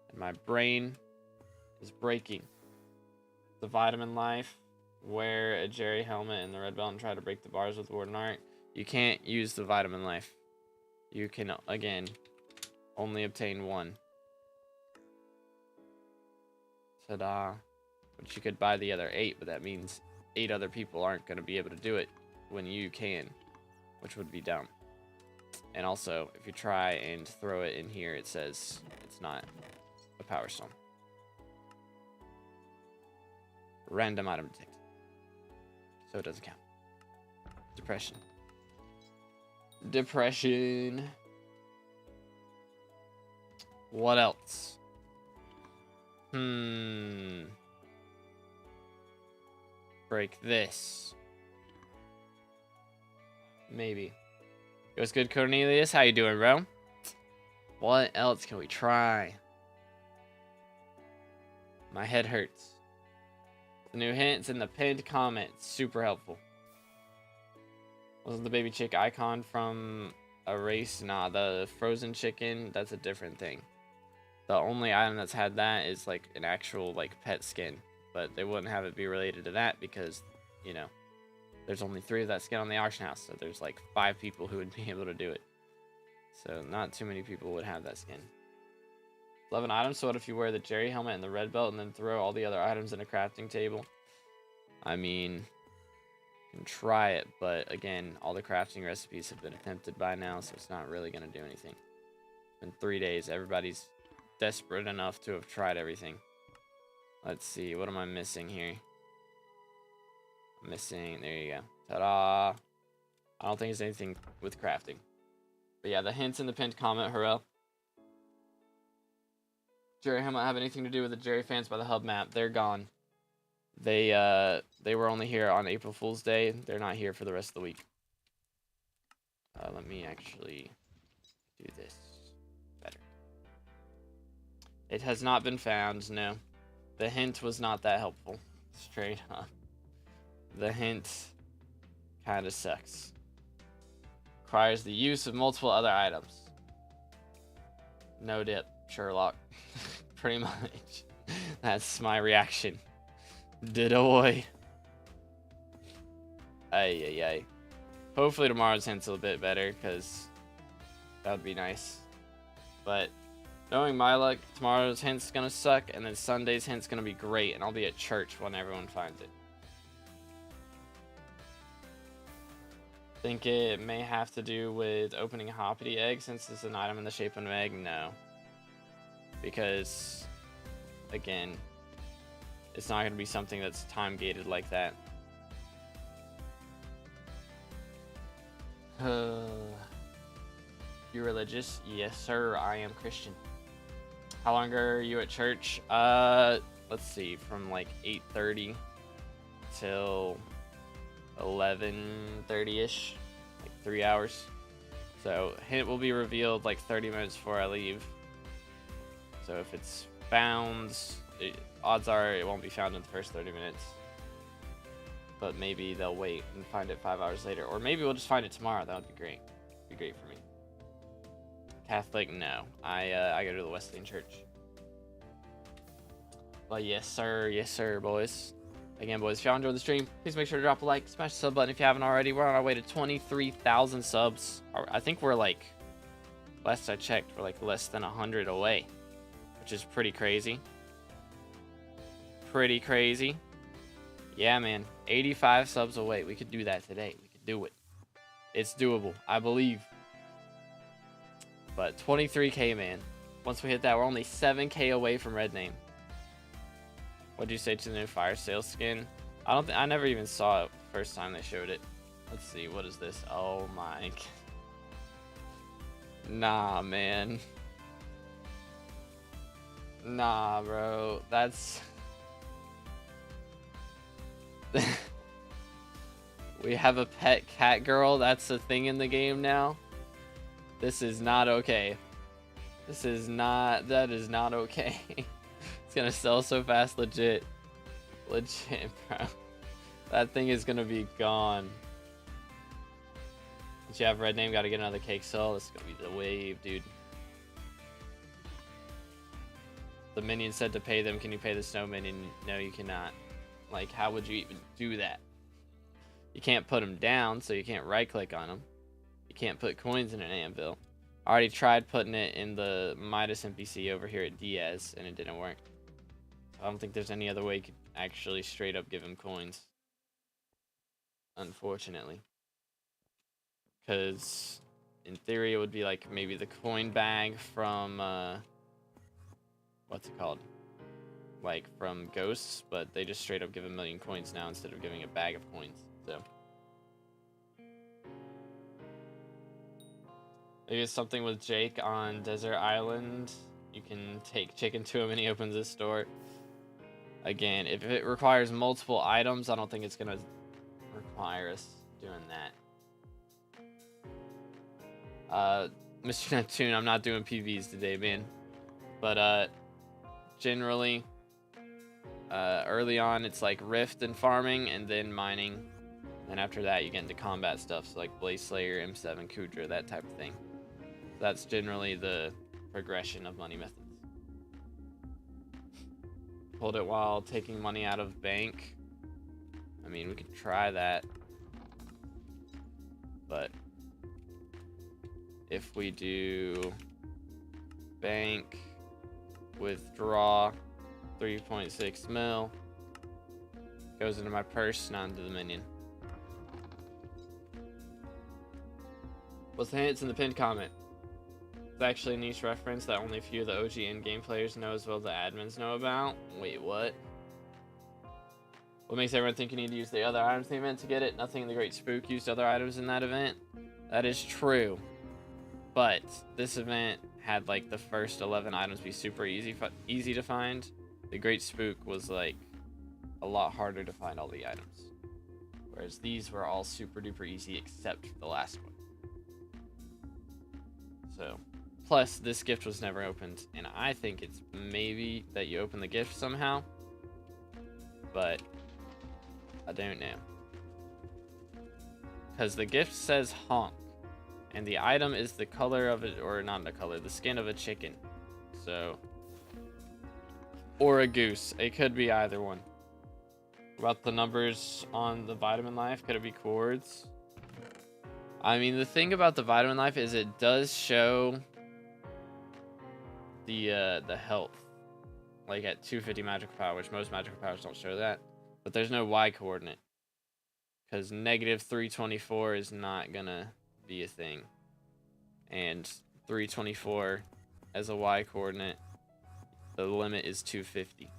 and my brain is breaking. The vitamin life. Wear a Jerry helmet and the red belt and try to break the bars with Warden Art. You can't use the vitamin life. You can, again, only obtain 1. Ta-da. But you could buy the other 8, but that means 8 other people aren't going to be able to do it when you can, which would be dumb. And also, if you try and throw it in here, it says it's not a power stone. Random item detected. So it doesn't count. Depression. Depression. What else? Break this. Maybe. It was good, Cornelius. How you doing, bro? What else can we try? My head hurts. The new hints in the pinned comments. Super helpful. Wasn't the baby chick icon from a race? Nah, the frozen chicken, that's a different thing. The only item that's had that is like an actual like pet skin. But they wouldn't have it be related to that because, you know, there's only 3 of that skin on the auction house. So there's like 5 people who would be able to do it. So not too many people would have that skin. 11 items. So what if you wear the Jerry helmet and the red belt and then throw all the other items in a crafting table? I mean, you can try it, but again, all the crafting recipes have been attempted by now, so it's not really going to do anything. It's been 3 days. Everybody's desperate enough to have tried everything. Let's see. What am I missing here? I'm missing. There you go. Ta-da! I don't think there's anything with crafting. But yeah, the hints in the pinned comment, hurrah. Jerry helmet have anything to do with the Jerry fans by the hub map? They're gone. They were only here on April Fool's Day. They're not here for the rest of the week. Let me actually do this better. It has not been found, no. The hint was not that helpful. Straight up. The hint kind of sucks. Requires the use of multiple other items. No dip, Sherlock. Pretty much. That's my reaction. Didoy. Ay, ay, ay. Hopefully tomorrow's hint's a little bit better, because that would be nice. But knowing my luck, tomorrow's hint's gonna suck, and then Sunday's hint's gonna be great, and I'll be at church when everyone finds it. Think it may have to do with opening a hoppity egg since it's an item in the shape of an egg? No. Because, again, it's not going to be something that's time gated like that. You religious? Yes, sir. I am Christian. How long are you at church? Let's see, from like 8:30 till 11:30ish, like 3 hours. So hint will be revealed like 30 minutes before I leave. So if it's found, odds are it won't be found in the first 30 minutes. But maybe they'll wait and find it 5 hours later, or maybe we'll just find it tomorrow. That would be great. Be great for me. Catholic? No, I go to the Wesleyan Church. But yes sir, boys. Again, boys, if y'all enjoyed the stream, please make sure to drop a like, smash the sub button if you haven't already. We're on our way to 23,000 subs. I think we're like, last I checked, we're like less than 100 away, which is pretty crazy. Pretty crazy. Yeah, man, 85 subs away. We could do that today. We could do it. It's doable, I believe. But 23K, man. Once we hit that, we're only 7K away from red name. What'd you say to the new fire sale skin? I never even saw it the first time they showed it. Let's see, what is this? Oh my. Nah, man. Nah, bro. That's... We have a pet cat girl. That's a thing in the game now. This is not okay. That is not okay. It's gonna sell so fast, legit, bro. That thing is gonna be gone. Once you have red name, gotta get another cake sell. This is gonna be the wave, dude. The minion said to pay them. Can you pay the snow minion? No, you cannot. Like, how would you even do that? You can't put them down, so you can't right click on them. You can't put coins in an anvil. I already tried putting it in the Midas NPC over here at Diaz, and it didn't work. I don't think there's any other way you could actually straight up give him coins. Unfortunately. Because in theory it would be like maybe the coin bag from, what's it called? Like from Ghosts, but they just straight up give a million coins now instead of giving a bag of coins. So maybe it's something with Jake on Desert Island. You can take chicken to him and he opens his store. Again, if it requires multiple items, I don't think it's gonna require us doing that. Mr. Neptune, I'm not doing PVs today, man. But generally, early on it's like Rift and farming, and then mining. And after that, you get into combat stuff, so like Blaze Slayer, M7, Kudra, that type of thing. That's generally the progression of money methods. Hold it while taking money out of bank. I mean, we could try that. But if we do bank, withdraw 3.6 mil, goes into my purse, not into the minion. What's the hints in the pinned comment? It's actually a niche reference that only a few of the OG in-game players know as well as the admins know about. Wait, what? What makes everyone think you need to use the other items in the event to get it? Nothing in the Great Spook used other items in that event. That is true. But this event had like the first 11 items be super easy to find. The Great Spook was like a lot harder to find all the items. Whereas these were all super duper easy except for the last one. So, plus this gift was never opened, and I think it's maybe that you open the gift somehow, but I don't know. Because the gift says honk, and the item is the color of it, or not the color, the skin of a chicken. So, or a goose. It could be either one. About the numbers on the Vitamin Life, could it be chords? I mean, the thing about the vitamin life is it does show the health, like at 250 magical power, which most magical powers don't show that. But there's no Y coordinate, because negative 324 is not gonna be a thing, and 324 as a Y coordinate, the limit is 250.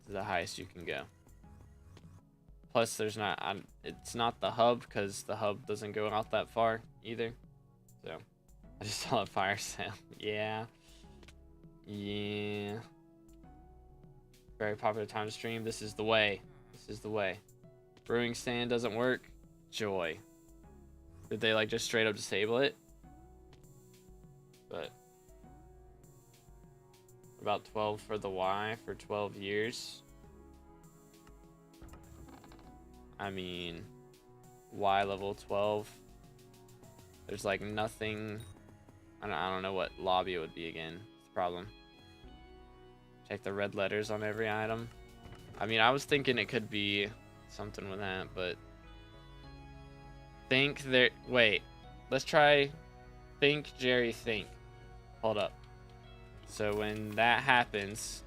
It's the highest you can go. Plus, there's not. It's not the hub, because the hub doesn't go out that far either. So, I just saw a fire sale. Yeah. Yeah. Very popular time to stream. This is the way. This is the way. Brewing stand doesn't work. Joy. Did they like just straight up disable it? But about 12 for the Y for 12 years. I mean, Y level 12. There's like nothing. I don't know what lobby it would be again. It's a problem. Check the red letters on every item. I mean, I was thinking it could be something with that, but think there. Wait, let's try. Think, Jerry, think. Hold up. So when that happens,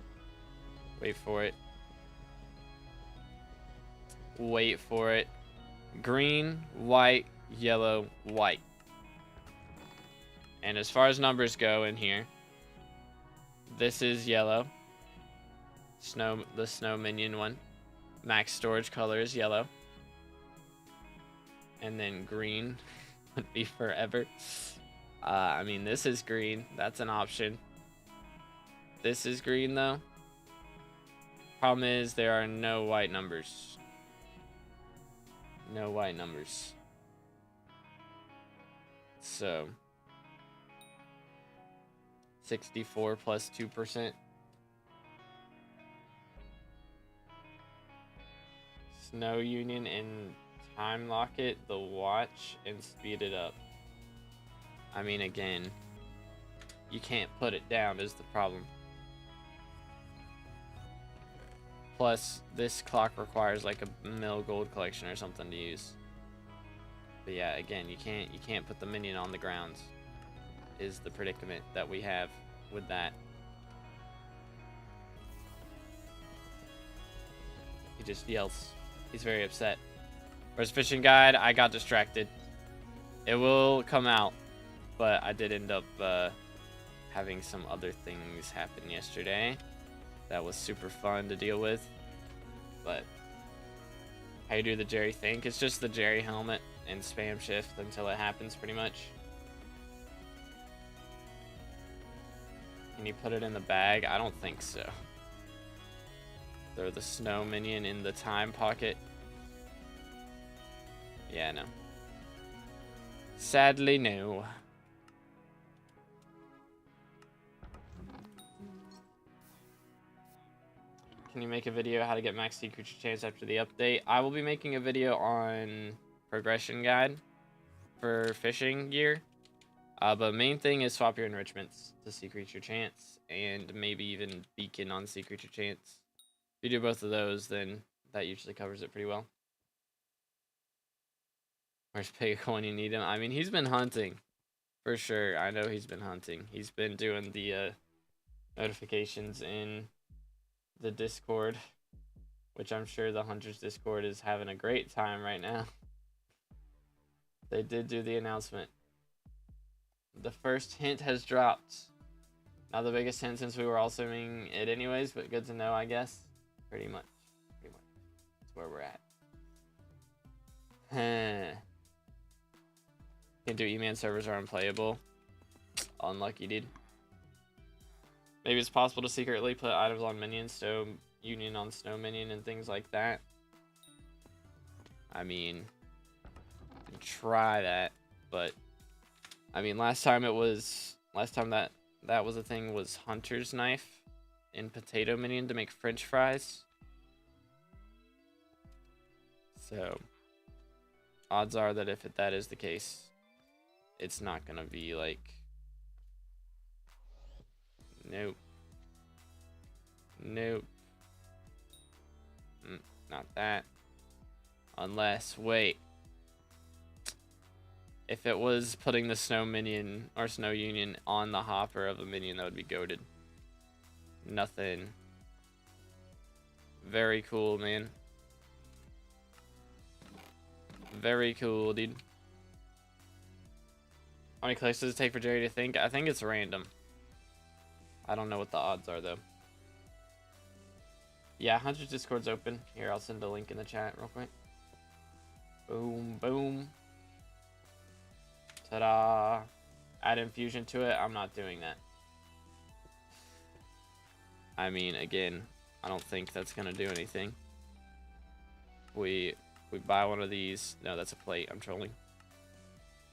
wait for it. Wait for it. Green, white, yellow, white. And as far as numbers go in here, this is yellow. The snow minion one. Max storage color is yellow. And then green would be forever. I mean, this is green. That's an option. This is green, though. Problem is, there are no white numbers. No white numbers. So 64 plus 2%. Snow Union and time lock it, the watch, and speed it up. I mean, again, you can't put it down is the problem. Plus, this clock requires like a mill gold collection or something to use. But yeah, again, you can't put the minion on the ground. Is the predicament that we have with that. He just yells. He's very upset. Where's fishing guide? I got distracted. It will come out, but I did end up having some other things happen yesterday. That was super fun to deal with. But how you do the Jerry think? It's just the Jerry helmet and spam shift until it happens, pretty much. Can you put it in the bag? I don't think so. Throw the snow minion in the time pocket. Yeah, no. Sadly, no. Can you make a video how to get max sea creature chance after the update? I will be making a video on progression guide for fishing gear. But main thing is swap your enrichments to sea creature chance, and maybe even beacon on sea creature chance. If you do both of those, then that usually covers it pretty well. Where's Pig when you need him? I mean, he's been hunting. For sure. I know he's been hunting. He's been doing the notifications in the Discord, which I'm sure the Hunters Discord is having a great time right now. They did do the announcement. The first hint has dropped. Not the biggest hint since we were all assuming it anyways, but good to know, I guess. Pretty much. That's where we're at. Can't do E-Man servers are unplayable. Unlucky, dude. Maybe it's possible to secretly put items on minions, Snow Union on Snow Minion and things like that. I mean, you can try that, but I mean, last time that was a thing was Hunter's Knife in Potato Minion to make French fries. So odds are that if that is the case, it's not gonna be like, nope, not that, unless, wait, If it was putting the snow minion or snow union on the hopper of a minion, that would be goated. Nothing. Very cool, man. Very cool, dude. How many clicks does it take for Jerry to think? I think it's random. I don't know what the odds are, though. Yeah, 100 Discord's open. Here, I'll send a link in the chat real quick. Boom, boom. Ta-da. Add infusion to it. I'm not doing that. I mean, again, I don't think that's going to do anything. We buy one of these. No, that's a plate. I'm trolling.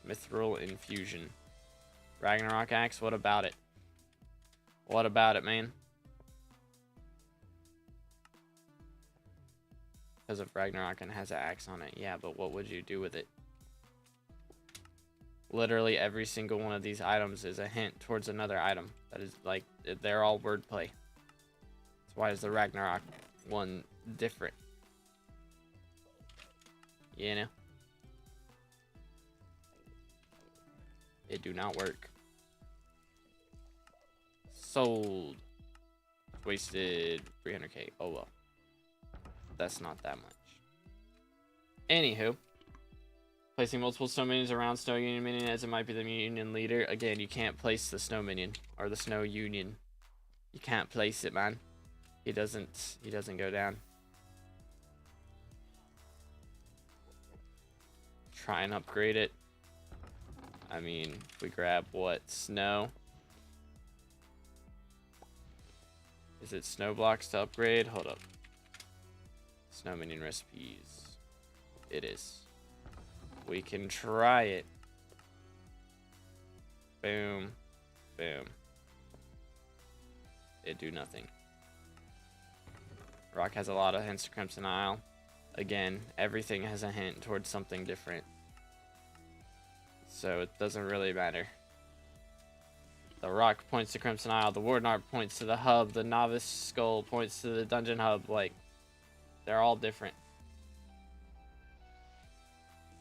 Mithril infusion. Ragnarok axe. What about it? What about it, man? Because of Ragnarok and has an axe on it. Yeah, but what would you do with it? Literally every single one of these items is a hint towards another item. That is like, they're all wordplay. So why is the Ragnarok one different? You know? It do not work. Sold. Wasted 300k. Oh well. That's not that much. Anywho. Placing multiple snow minions around snow union minion as it might be the union leader. Again, you can't place the snow minion or the snow union. You can't place it, man. He doesn't go down. Try and upgrade it. I mean, if we grab what? Snow. Is it snow blocks to upgrade? Hold up. Snow minion recipes. It is. We can try it. Boom. Boom. It do nothing. Rock has a lot of hints to Crimson Isle. Again, everything has a hint towards something different. So it doesn't really matter. The rock points to Crimson Isle. The Warden Art points to the hub. The Novice Skull points to the Dungeon Hub. Like, they're all different.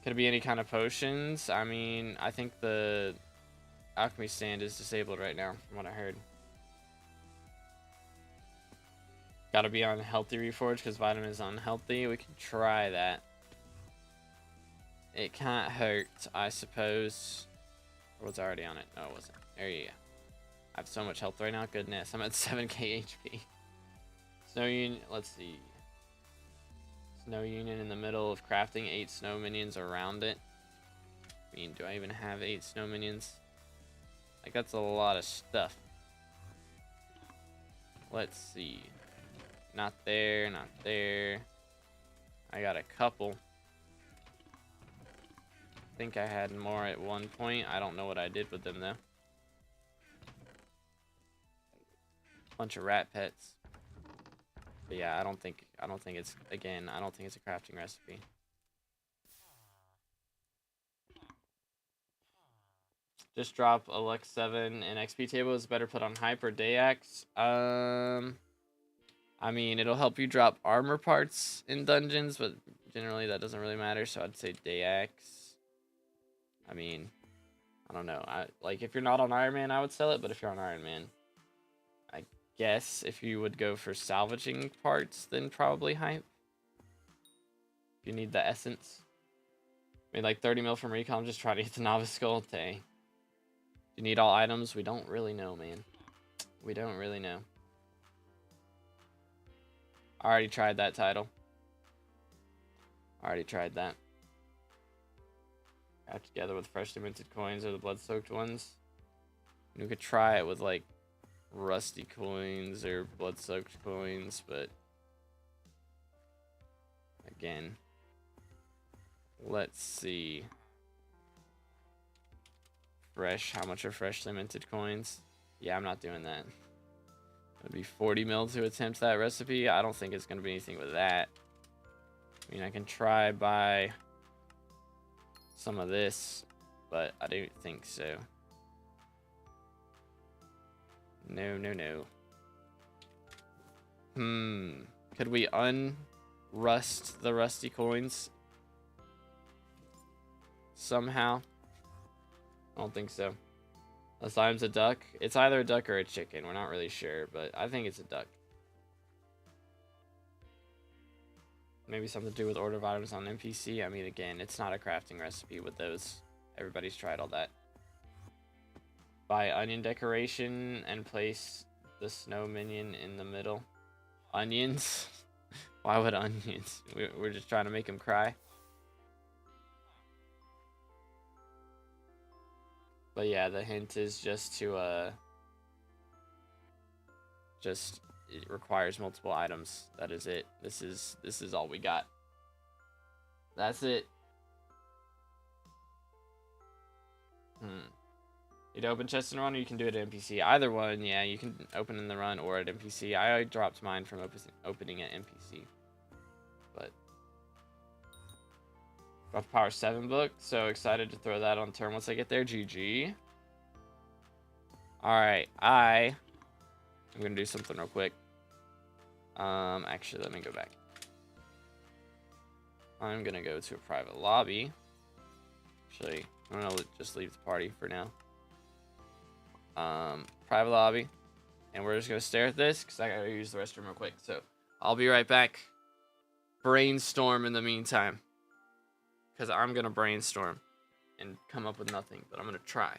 Could it be any kind of potions? I mean, I think the alchemy stand is disabled right now, from what I heard. Gotta be on healthy reforge because vitamin is unhealthy. We can try that. It can't hurt, I suppose. Or was already on it? No, it wasn't. There you go. I have so much health right now. Goodness, I'm at 7k HP. Snow Union, let's see. Snow Union in the middle of crafting 8 snow minions around it. I mean, do I even have 8 snow minions? Like, that's a lot of stuff. Let's see. Not there, not there. I got a couple. I think I had more at one point. I don't know what I did with them though. Bunch of rat pets. But yeah, I don't think it's, again, I don't think it's a crafting recipe. Just drop a Lux 7 and XP table is better put on hype or Dayax. I mean, it'll help you drop armor parts in dungeons, but generally that doesn't really matter, so I'd say Dayax. I mean, I don't know. Like, if you're not on Iron Man, I would sell it, but if you're on Iron Man, I guess if you would go for salvaging parts, then probably hype. If you need the essence. I mean, like 30 mil from recon, I'm just trying to get the Novice Skull. Dang. Do you need all items? We don't really know, man. We don't really know. I already tried that title. Already tried that. Add together with freshly minted coins or the blood-soaked ones. And we could try it with like rusty coins or blood-soaked coins, but again, let's see. Fresh, how much are freshly minted coins? Yeah, I'm not doing that. It'd be 40 mil to attempt that recipe. I don't think it's going to be anything with that. I mean, I can try buy some of this, but I don't think so. No, no, no. Could we unrust the rusty coins somehow? I don't think so. The slime's a duck. It's either a duck or a chicken. We're not really sure, but I think it's a duck. Maybe something to do with order of items on NPC. I mean, again, it's not a crafting recipe with those. Everybody's tried all that. Buy onion decoration and place the snow minion in the middle. Onions? Why would onions? We're just trying to make him cry. But yeah, the hint is just to, it requires multiple items. That is it. This is all we got. That's it. You'd open chest in run, or you can do it at NPC. Either one, yeah, you can open in the run or at NPC. I dropped mine from opening at NPC. But Rough Power 7 book, so excited to throw that on turn once I get there. GG. Alright, I'm gonna do something real quick. Actually, let me go back. I'm gonna go to a private lobby. Actually, I'm gonna just leave the party for now. Private lobby, and we're just gonna stare at this because I gotta use the restroom real quick. So I'll be right back. Brainstorm in the meantime, because I'm gonna brainstorm and come up with nothing, but I'm gonna try.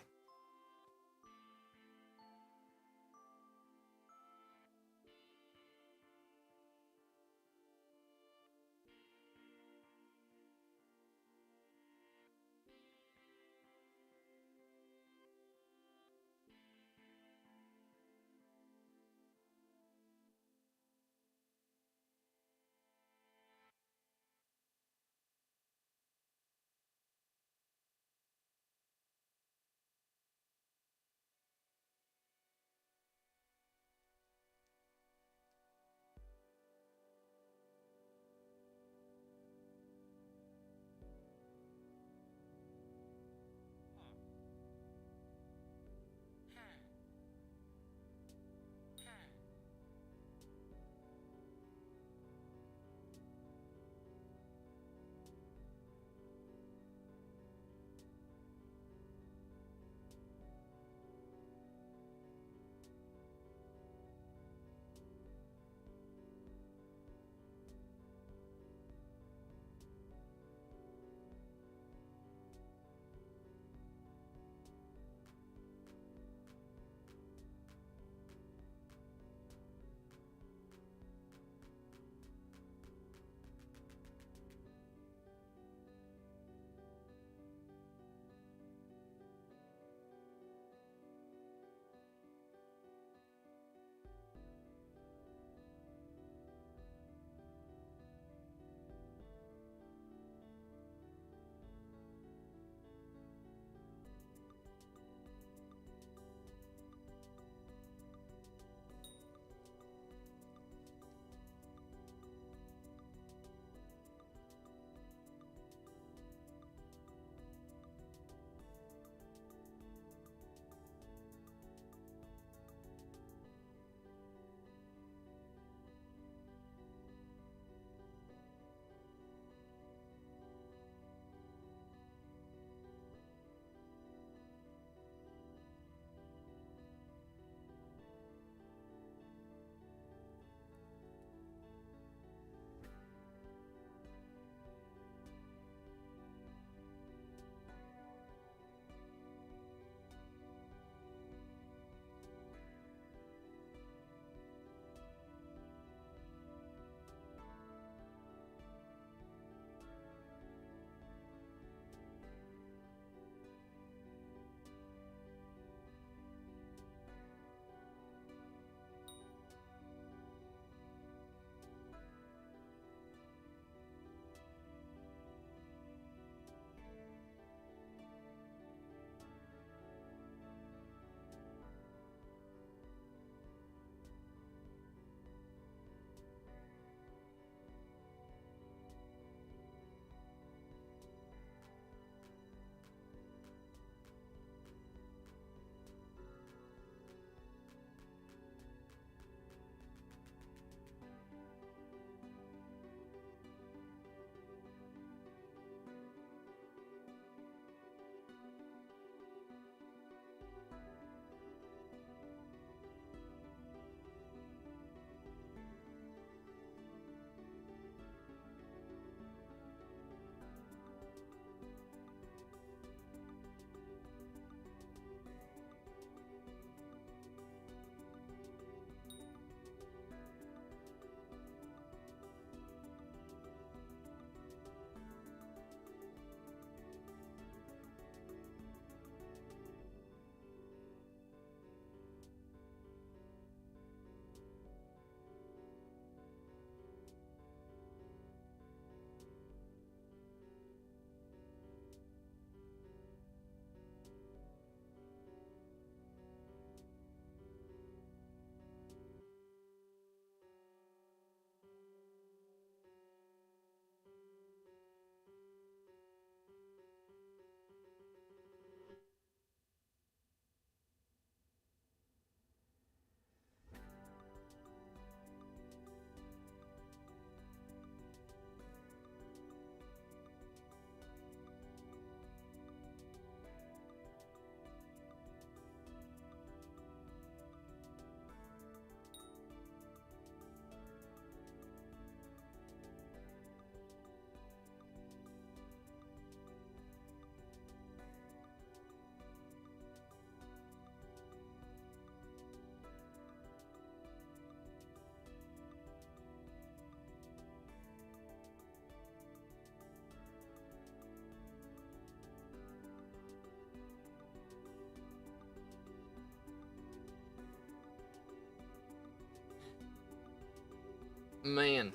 Man.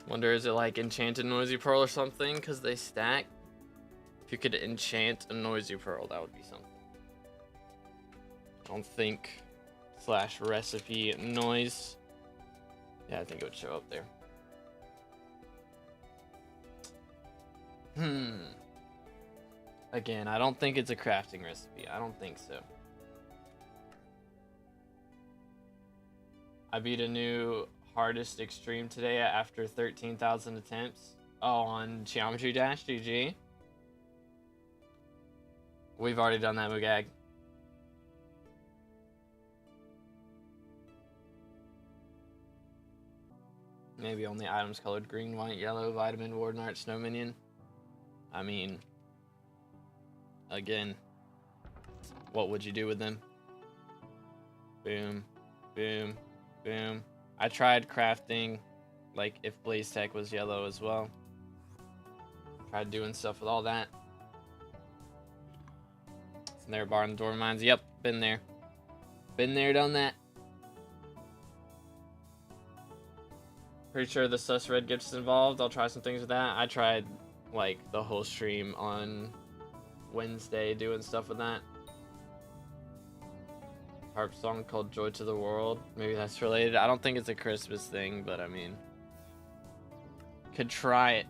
Wonder, is it like enchanted noisy pearl or something? Because they stack. If you could enchant a noisy pearl, that would be something. I don't think / recipe noise. Yeah, I think it would show up there. Again, I don't think it's a crafting recipe. I don't think so. I beat a new hardest extreme today after 13,000 attempts. Oh, on Geometry Dash, GG. We've already done that, Mugag. Maybe only items colored green, white, yellow, vitamin, warden art, snow minion. I mean, again, what would you do with them? Boom, boom, boom. I tried crafting, like, if Blaze Tech was yellow as well. Tried doing stuff with all that. Isn't there a bar in the door mines? Yep, been there. Been there, done that. Pretty sure the sus red gets involved. I'll try some things with that. I tried, like, the whole stream on Wednesday doing stuff with that. Harp song called Joy to the World. Maybe that's related. I don't think it's a Christmas thing, but I mean, could try it.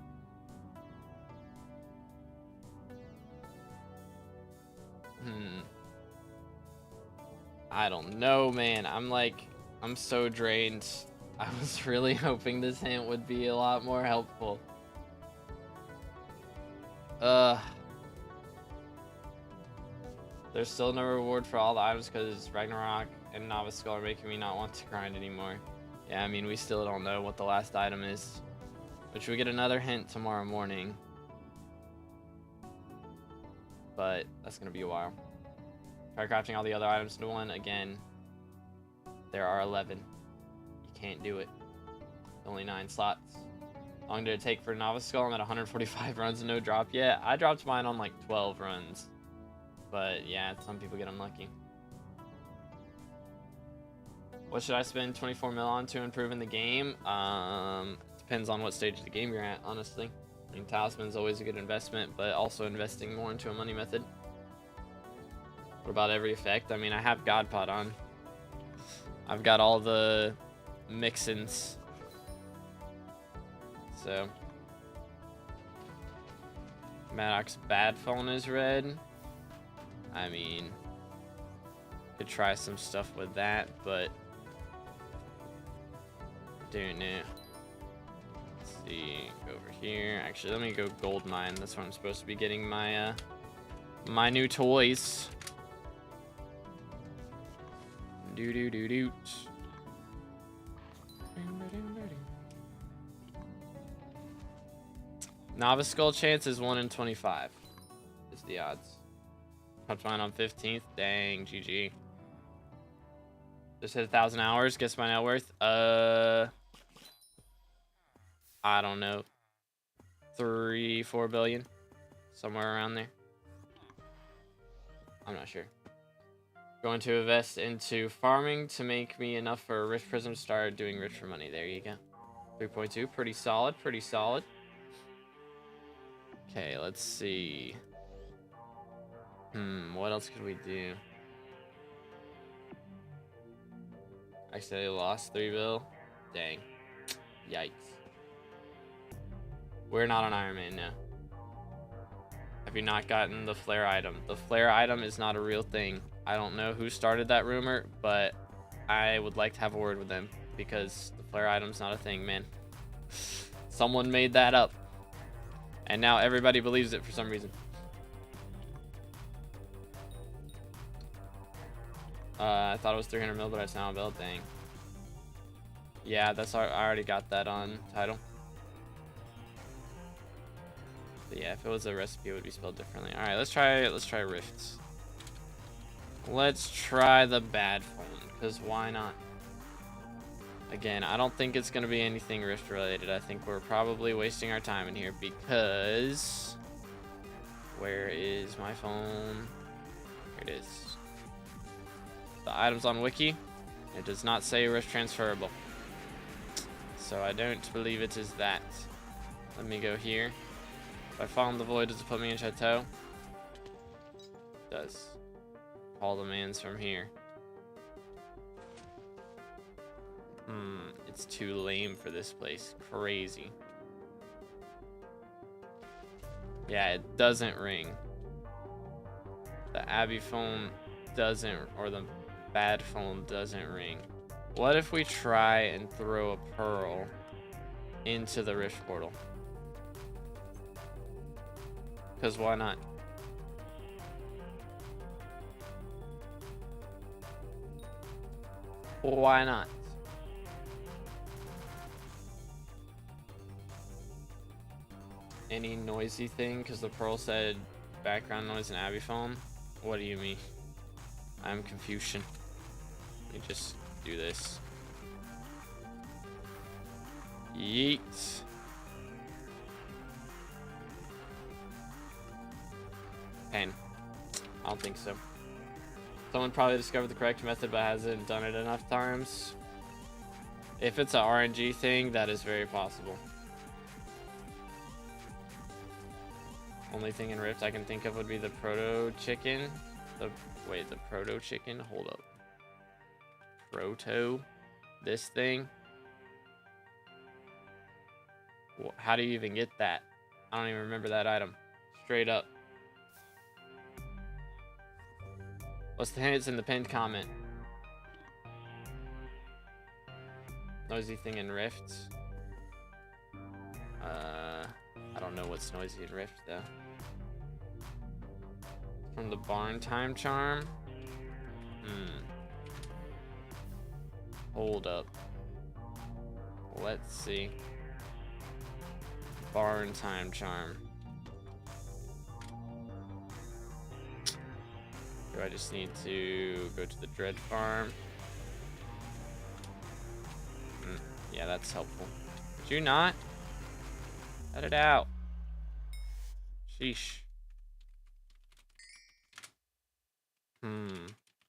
I don't know, man. I'm so drained. I was really hoping this hint would be a lot more helpful. There's still no reward for all the items because Ragnarok and Novice Skull are making me not want to grind anymore. Yeah, I mean, we still don't know what the last item is. Which we get another hint tomorrow morning. But that's going to be a while. Try crafting all the other items into one. Again, there are 11. You can't do it. Only 9 slots. How long did it take for Novice Skull? I'm at 145 runs and no drop yet. I dropped mine on like 12 runs. But yeah, some people get unlucky. What should I spend 24 mil on to improve in the game? Depends on what stage of the game you're at, honestly. I mean, Talisman's always a good investment, but also investing more into a money method. What about every effect? I mean, I have God Pod on. I've got all the mix-ins. So. Maddox's bad phone is red. I mean, could try some stuff with that, but don't know. Let's see, go over here. Actually, let me go gold mine. That's where I'm supposed to be getting my my new toys. Doot. Novice Skull chance is 1 in 25. Is the odds. Dropped mine on 15th. Dang, GG. Just hit 1,000 hours. Guess my net worth. I don't know. 3-4 billion. Somewhere around there. I'm not sure. Going to invest into farming to make me enough for a rich prism. Start doing rich for money. There you go. 3.2. Pretty solid. Pretty solid. Okay, let's see. What else could we do? Actually, I lost 3 bill. Dang. Yikes. We're not on Iron Man now. Have you not gotten the flare item? The flare item is not a real thing. I don't know who started that rumor, but I would like to have a word with them because the flare item's not a thing, man. Someone made that up. And now everybody believes it for some reason. I thought it was 300 mil, but it's now a bill. Dang. Yeah, that's I already got that on title. But yeah, if it was a recipe, it would be spelled differently. All right, let's try rifts. Let's try the bad phone, because why not? Again, I don't think it's gonna be anything rift related. I think we're probably wasting our time in here because where is my phone? Here it is. the items on Wiki. It does not say rift transferable. So I don't believe it is that. Let me go here. If I fall in the void, does it put me in Chateau? It does. All the mans from here. It's too lame for this place. Crazy. Yeah, it doesn't ring. The Abbey phone doesn't, or the bad phone doesn't ring. What if we try and throw a pearl into the rift portal? Because why not? Why not? Any noisy thing? Because the pearl said background noise and Abbey phone. What do you mean? I'm Confucian. Let me just do this. Yeet. Pain. I don't think so. Someone probably discovered the correct method but hasn't done it enough times. If it's an RNG thing, that is very possible. Only thing in Rift I can think of would be the proto chicken. The proto chicken. Hold up. Proto. This thing. How do you even get that? I don't even remember that item. Straight up. What's the hint? It's in the pinned comment. Noisy thing in Rift. I don't know what's noisy in Rift though. From the barn time charm. Hold up. Let's see. Barn time charm. Do I just need to go to the Dread Farm? Yeah, that's helpful. Did you not? Cut it out. Sheesh.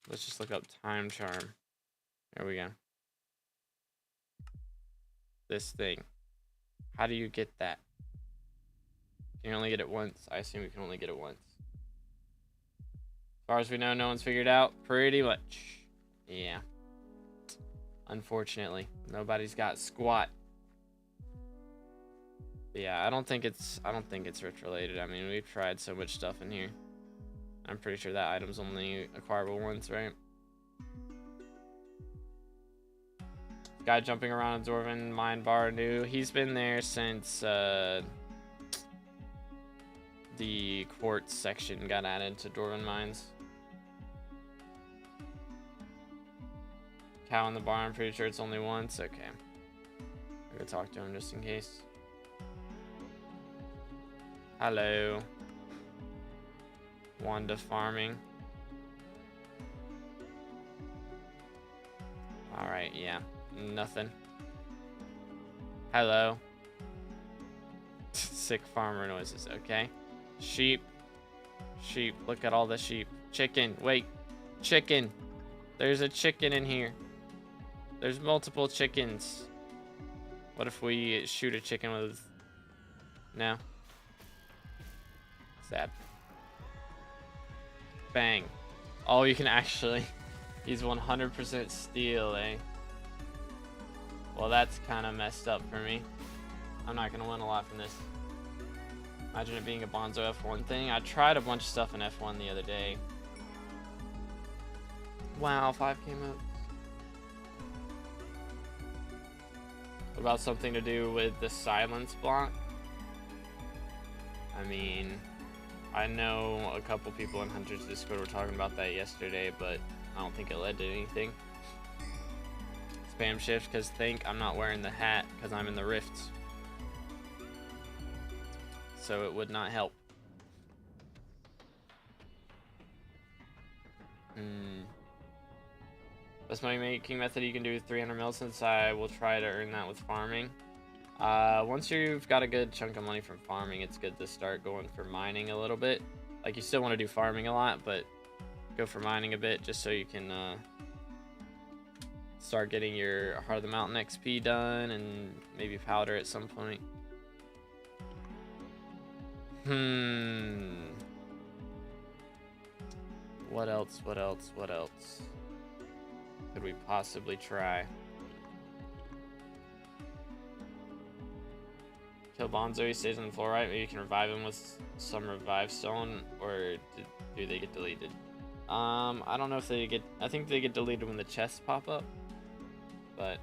Let's just look up time charm. There we go. This thing. How do you get that? Can you only get it once? I assume you can only get it once. As far as we know, no one's figured out. Pretty much. Yeah. Unfortunately, nobody's got squat. But yeah, I don't think it's Rift related. I mean, we've tried so much stuff in here. I'm pretty sure that item's only acquirable once, right? Guy jumping around a Dwarven mine bar new. He's been there since the quartz section got added to Dwarven mines. Cow in the barn. I'm pretty sure it's only once. Okay. I'm gonna talk to him just in case. Hello. Wanda farming. Alright, yeah. Nothing. Hello. Sick farmer noises. Okay. Sheep. Sheep. Look at all the sheep. Chicken. Wait. Chicken. There's a chicken in here. There's multiple chickens. What if we shoot a chicken with... No. Sad. Bang. Oh, you can actually... He's 100% steel, eh? Well, that's kind of messed up for me. I'm not going to win a lot from this. Imagine it being a Bonzo F1 thing. I tried a bunch of stuff in F1 the other day. Wow, 5 came out. What about something to do with the silence block? I mean, I know a couple people in Hunter's Discord were talking about that yesterday, but I don't think it led to anything. Spam shift because think I'm not wearing the hat because I'm in the rifts. So it would not help. Best money making method you can do 300 mil, since I will try to earn that with farming. Once you've got a good chunk of money from farming, it's good to start going for mining a little bit. Like, you still want to do farming a lot, but go for mining a bit just so you can start getting your Heart of the Mountain XP done and maybe powder at some point. What else? What else? What else could we possibly try? Kill Bonzo, he stays on the floor, right? Maybe you can revive him with some revive stone, or do they get deleted? I don't know if they get, I think they get deleted when the chests pop up, but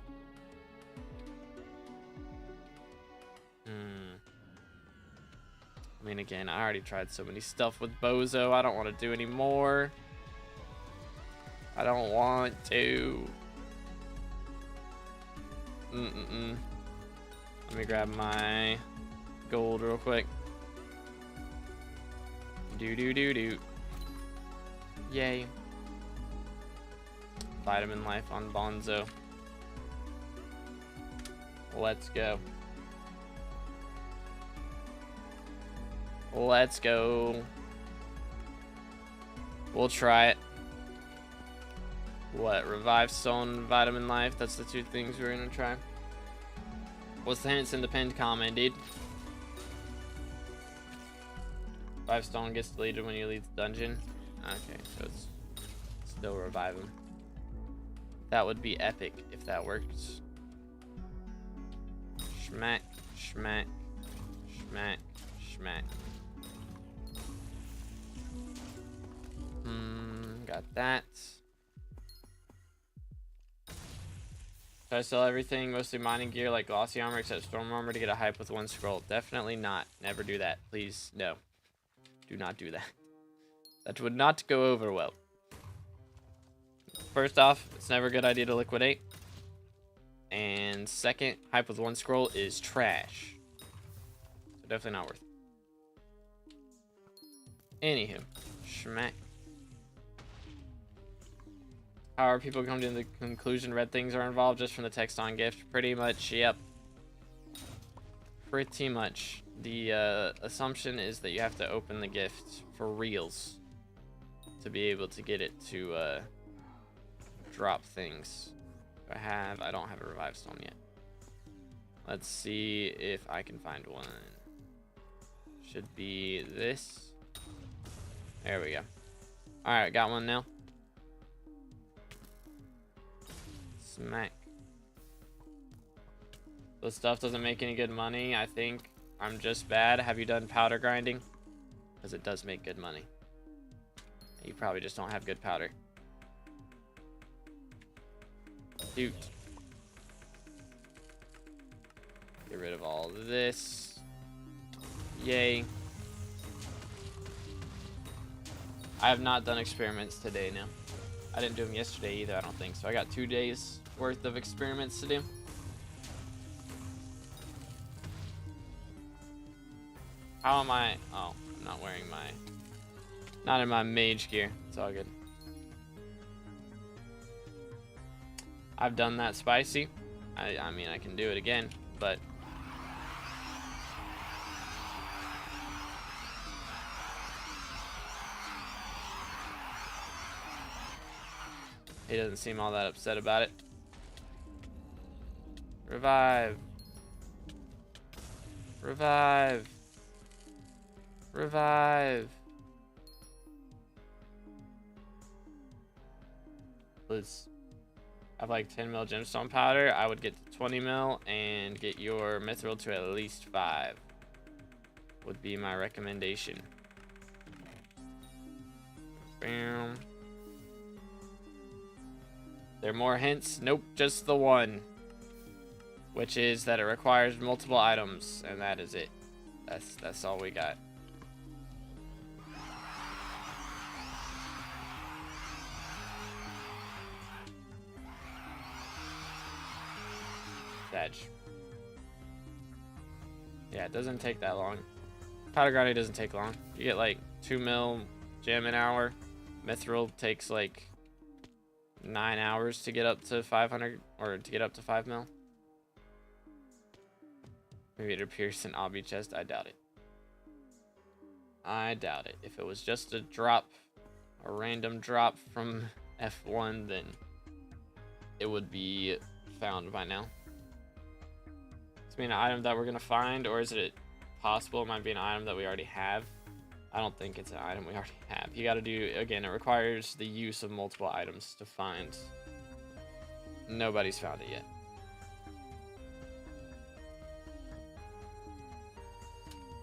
I mean, again, I already tried so many stuff with Bozo. I don't want to do any more. I don't want to. Let me grab my gold real quick. Do. Yay. Vitamin life on Bonzo. Let's go. Let's go. We'll try it. What? Revive Stone, Vitamin Life? That's the two things we're gonna try. What's the hints in the pinned comment, dude? 5 stone gets deleted when you leave the dungeon. Okay, so it's still revive him. That would be epic if that works. Schmack, schmack, schmack, schmack. Got that. Should I sell everything, mostly mining gear like glossy armor except storm armor to get a hype with 1 scroll? Definitely not. Never do that. Please, no. Do not do that. That would not go over well. First off, it's never a good idea to liquidate. And second, hype with 1 scroll is trash. So definitely not worth it. Anywho, schmack. How are people coming to the conclusion red things are involved just from the text on gift? Pretty much, yep. Pretty much. The assumption is that you have to open the gift for reals to be able to get it to drop things. I don't have a revive stone yet. Let's see if I can find one. Should be this. There we go. Alright, got one now. Smack. This stuff doesn't make any good money. I think I'm just bad. Have you done powder grinding? Because it does make good money. You probably just don't have good powder. Shoot. Get rid of all of this. Yay. I have not done experiments today now. I didn't do them yesterday either, I don't think. So I got 2 days worth of experiments to do. How am I? Oh, I'm not wearing my... Not in my mage gear. It's all good. I've done that spicy. I mean, I can do it again, but... He doesn't seem all that upset about it. Revive. Revive. Revive. Let's have like 10 mil gemstone powder. I would get to 20 mil and get your mithril to at least 5. Would be my recommendation. Bam. There are more hints? Nope, just the one. Which is that it requires multiple items, and that is it. That's all we got. Edge. Yeah, it doesn't take that long. Powder grinding doesn't take long. You get like 2 mil gem an hour. Mithril takes like 9 hours to get up to 500 or to get up to 5 mil. Maybe it appears in obby chest. I doubt it. I doubt it. If it was just a drop, a random drop from F1, then it would be found by now. It's be an item that we're gonna find, or is it possible it might be an item that we already have? I don't think it's an item we already have. You gotta do, again, it requires the use of multiple items to find. Nobody's found it yet.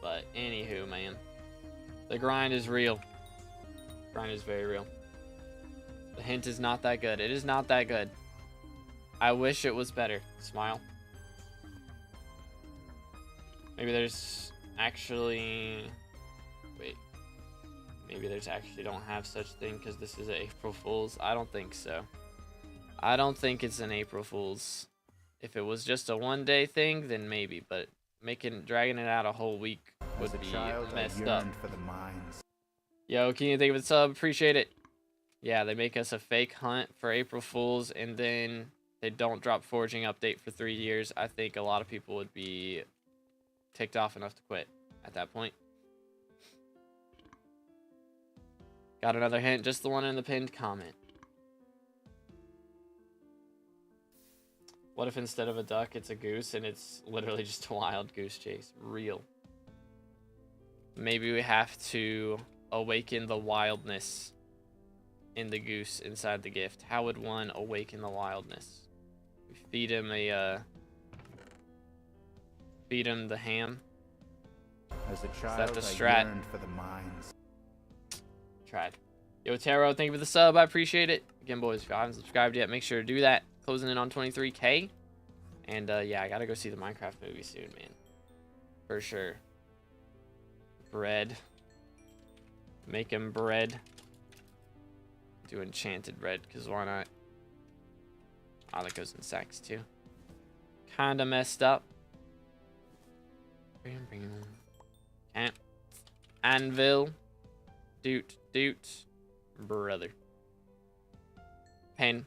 But anywho, man, the grind is real. Grind is very real. The hint is not that good. It is not that good. I wish it was better. Smile. Maybe there's actually... Wait. Maybe there's actually don't have such thing because this is April Fool's. I don't think so. I don't think it's an April Fool's. If it was just a one-day thing, then maybe. But dragging it out a whole week would be messed up.
For the mines.
Yo, can you think of a sub? Appreciate it. Yeah, they make us a fake hunt for April Fools, and then they don't drop foraging update for 3 years. I think a lot of people would be ticked off enough to quit at that point. Got another hint, just the one in the pinned comment. What if instead of a duck, it's a goose, and it's literally just a wild goose chase? Real. Maybe we have to awaken the wildness in the goose inside the gift. How would one awaken the wildness? We feed him the ham.
As a child,
Is that the strat?
I yearned for the mines.
Tried. Yo, Taro, thank you for the sub. I appreciate it. Again, boys, if you haven't subscribed yet, make sure to do that. Closing in on 23K. And yeah, I gotta go see the Minecraft movie soon, man. For sure. Bread. Making bread. Do enchanted bread, because why not? Oh, that goes in sacks too. Kinda messed up. Can't. Anvil. Doot. Brother. Pen.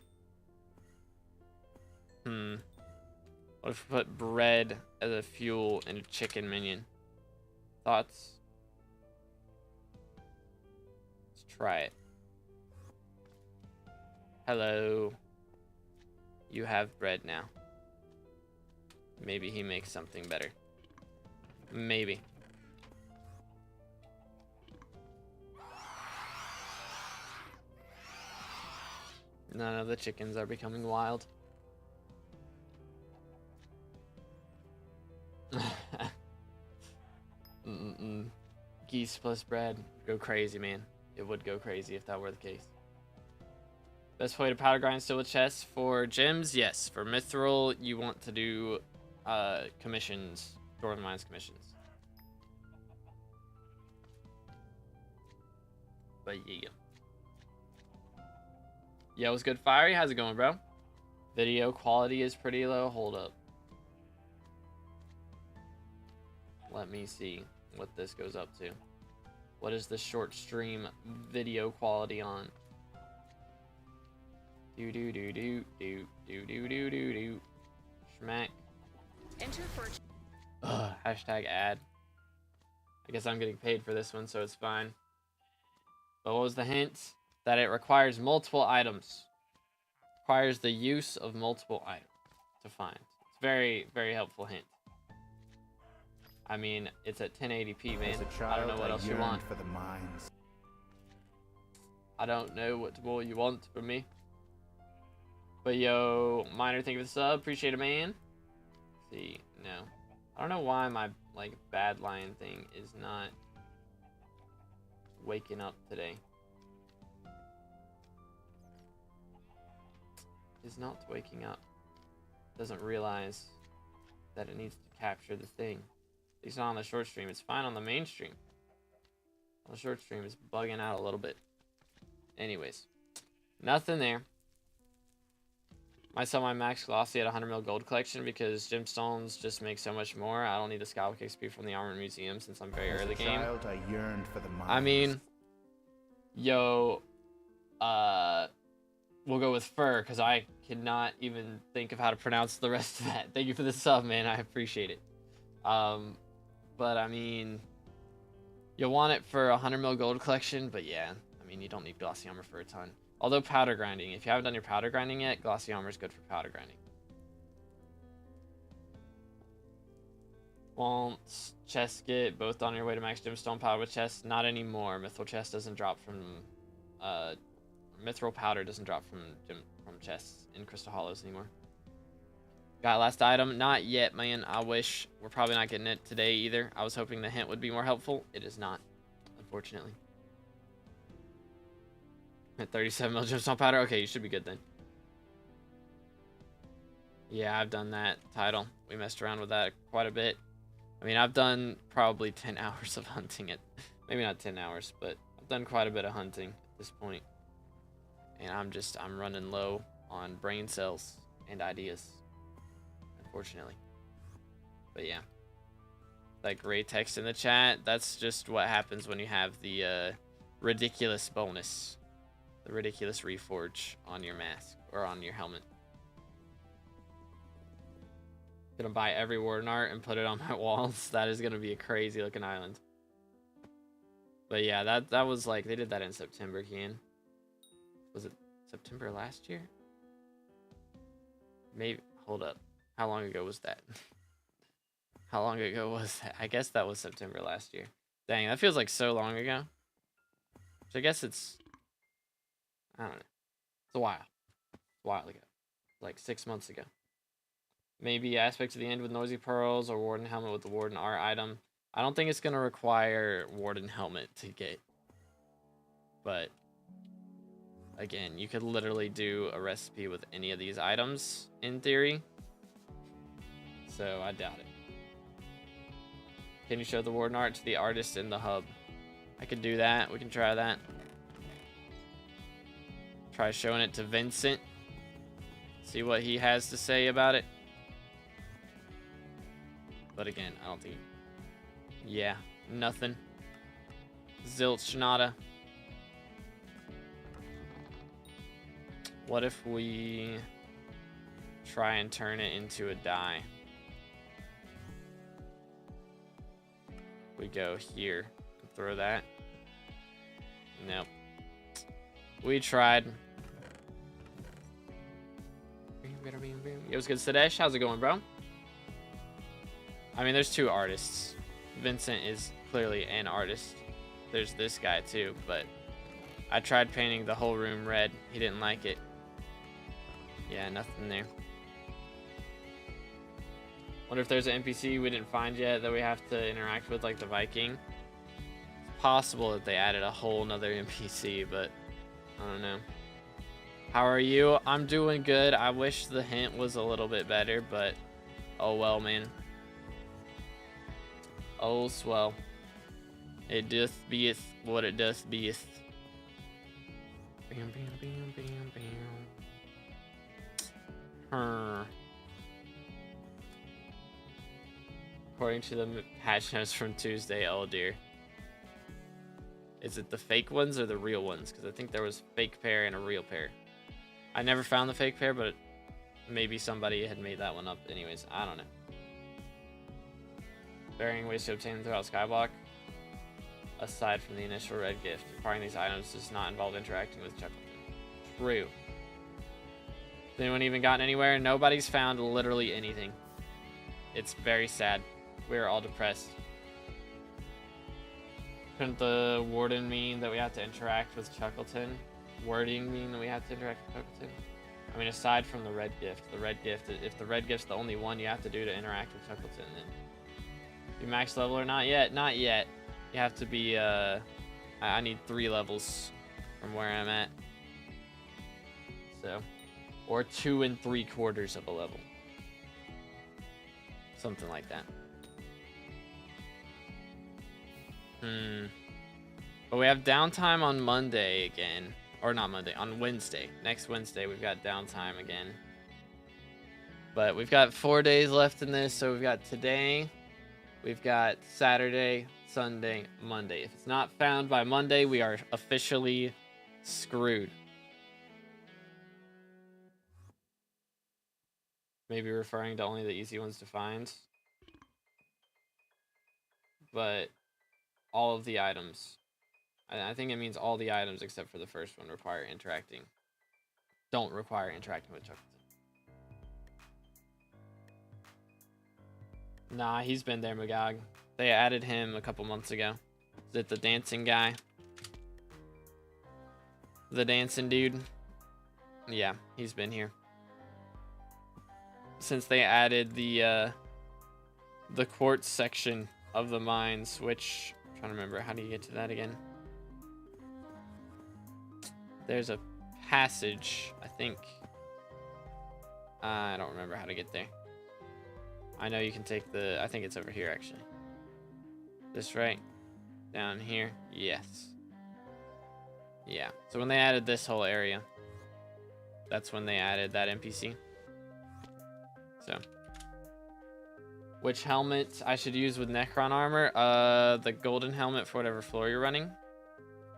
What if we put bread as a fuel in a chicken minion? Thoughts? Let's try it. Hello. You have bread now. Maybe he makes something better. Maybe. None of the chickens are becoming wild. Geese plus bread. Go crazy, man. It would go crazy if that were the case. Best way to powder grind still with chests for gems? Yes. For mithril, you want to do commissions. Jordan Mines commissions. But yeah. Yo, what's good, Fiery? How's it going, bro? Video quality is pretty low. Hold up. Let me see what this goes up to. What is the short stream video quality on? Do. Schmack.
Enter for
Hashtag ad. I guess I'm getting paid for this one, so it's fine. But what was the hint? That it requires multiple items. Requires the use of multiple items to find. It's very, very helpful hint. I mean, it's at 1080p, man. I don't know what else you want.
For the mines.
I don't know what more you want from me. But yo, Miner, thank you for the sub. Appreciate it, man. Let's see, no. I don't know why my like bad lion thing is not waking up today. Is not waking up. Doesn't realize that it needs to capture the thing. It's not on the short stream. It's fine on the main stream. On the short stream, it's bugging out a little bit. Anyways, nothing there. I sell my max glossy at 100 mil gold collection because gemstones just make so much more. I don't need the Skywalk XP from the Armor Museum since I'm very early game.
Child, I yearned for the mines.
I mean, yo, we'll go with fur because I cannot even think of how to pronounce the rest of that. Thank you for the sub, man. I appreciate it. But I mean, you want it for 100 mil gold collection, but yeah, I mean, you don't need glossy armor for a ton. Although powder grinding, if you haven't done your powder grinding yet, glossy armor is good for powder grinding. Won't chest get both on your way to max gemstone powder with chest? Not anymore. Mithril chest doesn't drop from mithril powder doesn't drop from chests in crystal hollows anymore. Got last item? Not yet, man. I wish. We're probably not getting it today either. I was hoping the hint would be more helpful. It is not, unfortunately. At 37 mil gemstone powder? Okay, you should be good then. Yeah, I've done that title. We messed around with that quite a bit. I mean, I've done probably 10 hours of hunting it. Maybe not 10 hours, but I've done quite a bit of hunting at this point. And I'm running low on brain cells and ideas, unfortunately. But yeah. That gray text in the chat, that's just what happens when you have the ridiculous bonus. The ridiculous reforge on your mask, or on your helmet. Gonna buy every warden art and put it on my walls. That is gonna be a crazy looking island. But yeah, that was like, they did that in September, Kian. Was it September last year? Maybe, hold up. How long ago was that? How long ago was that? I guess that was September last year. Dang, that feels like so long ago. So I guess it's, I don't know. It's a while. It's a while ago. Like 6 months ago. Maybe aspect to the end with noisy pearls or warden helmet with the warden art item. I don't think it's going to require warden helmet to get. But again, you could literally do a recipe with any of these items in theory. So I doubt it. Can you show the warden art to the artist in the hub? I could do that. We can try that. Try showing it to Vincent. See what he has to say about it. But again, I don't think... Yeah, nothing. Zilch, nada. What if we try and turn it into a die? We go here and throw that. Nope. We tried. Yo, what's good, Sadesh? How's it going, bro? I mean, there's two artists. Vincent is clearly an artist. There's this guy too, but I tried painting the whole room red. He didn't like it. Yeah, nothing there. Wonder if there's an NPC we didn't find yet that we have to interact with, like the Viking. It's possible that they added a whole nother NPC, but I don't know. How are you? I'm doing good. I wish the hint was a little bit better, but oh well, man. Oh, swell. It doth beeth what it doth beeth. Bam, bam, bam, bam, bam. According to the patch notes from Tuesday, oh dear. Is it the fake ones or the real ones? Because I think there was fake pair and a real pair. I never found the fake pair, but maybe somebody had made that one up. Anyways, I don't know. Varying ways to obtain them throughout SkyBlock. Aside from the initial red gift, acquiring these items does not involve interacting with Chuckleton. True. Has anyone even gotten anywhere? Nobody's found literally anything. It's very sad. We're all depressed. Couldn't the warden mean that we have to interact with Chuckleton? Wording mean that we have to interact with Chuckleton? I mean, aside from the red gift, if the red gift's the only one you have to do to interact with Chuckleton, then you max level or not yet? Not yet. You have to be, I need 3 levels from where I'm at. So, or 2 3/4 of a level. Something like that. But we have downtime on Monday again. Or not Monday, on Wednesday. Next Wednesday, we've got downtime again. But we've got 4 days left in this, so we've got today. We've got Saturday, Sunday, Monday. If it's not found by Monday, we are officially screwed. Maybe referring to only the easy ones to find. But all of the items I think it means all the items except for the first one don't require interacting with Chuckleton. Nah, he's been there, Magog. They added him a couple months ago. Is it the dancing guy? The dancing dude? Yeah, he's been here. Since they added the quartz section of the mines, which I'm trying to remember, how do you get to that again? There's a passage, I think. I don't remember how to get there. I know you can take I think it's over here actually. This right? Down here? Yes. Yeah. So when they added this whole area, that's when they added that NPC. So. Which helmet I should use with Necron armor? The golden helmet for whatever floor you're running.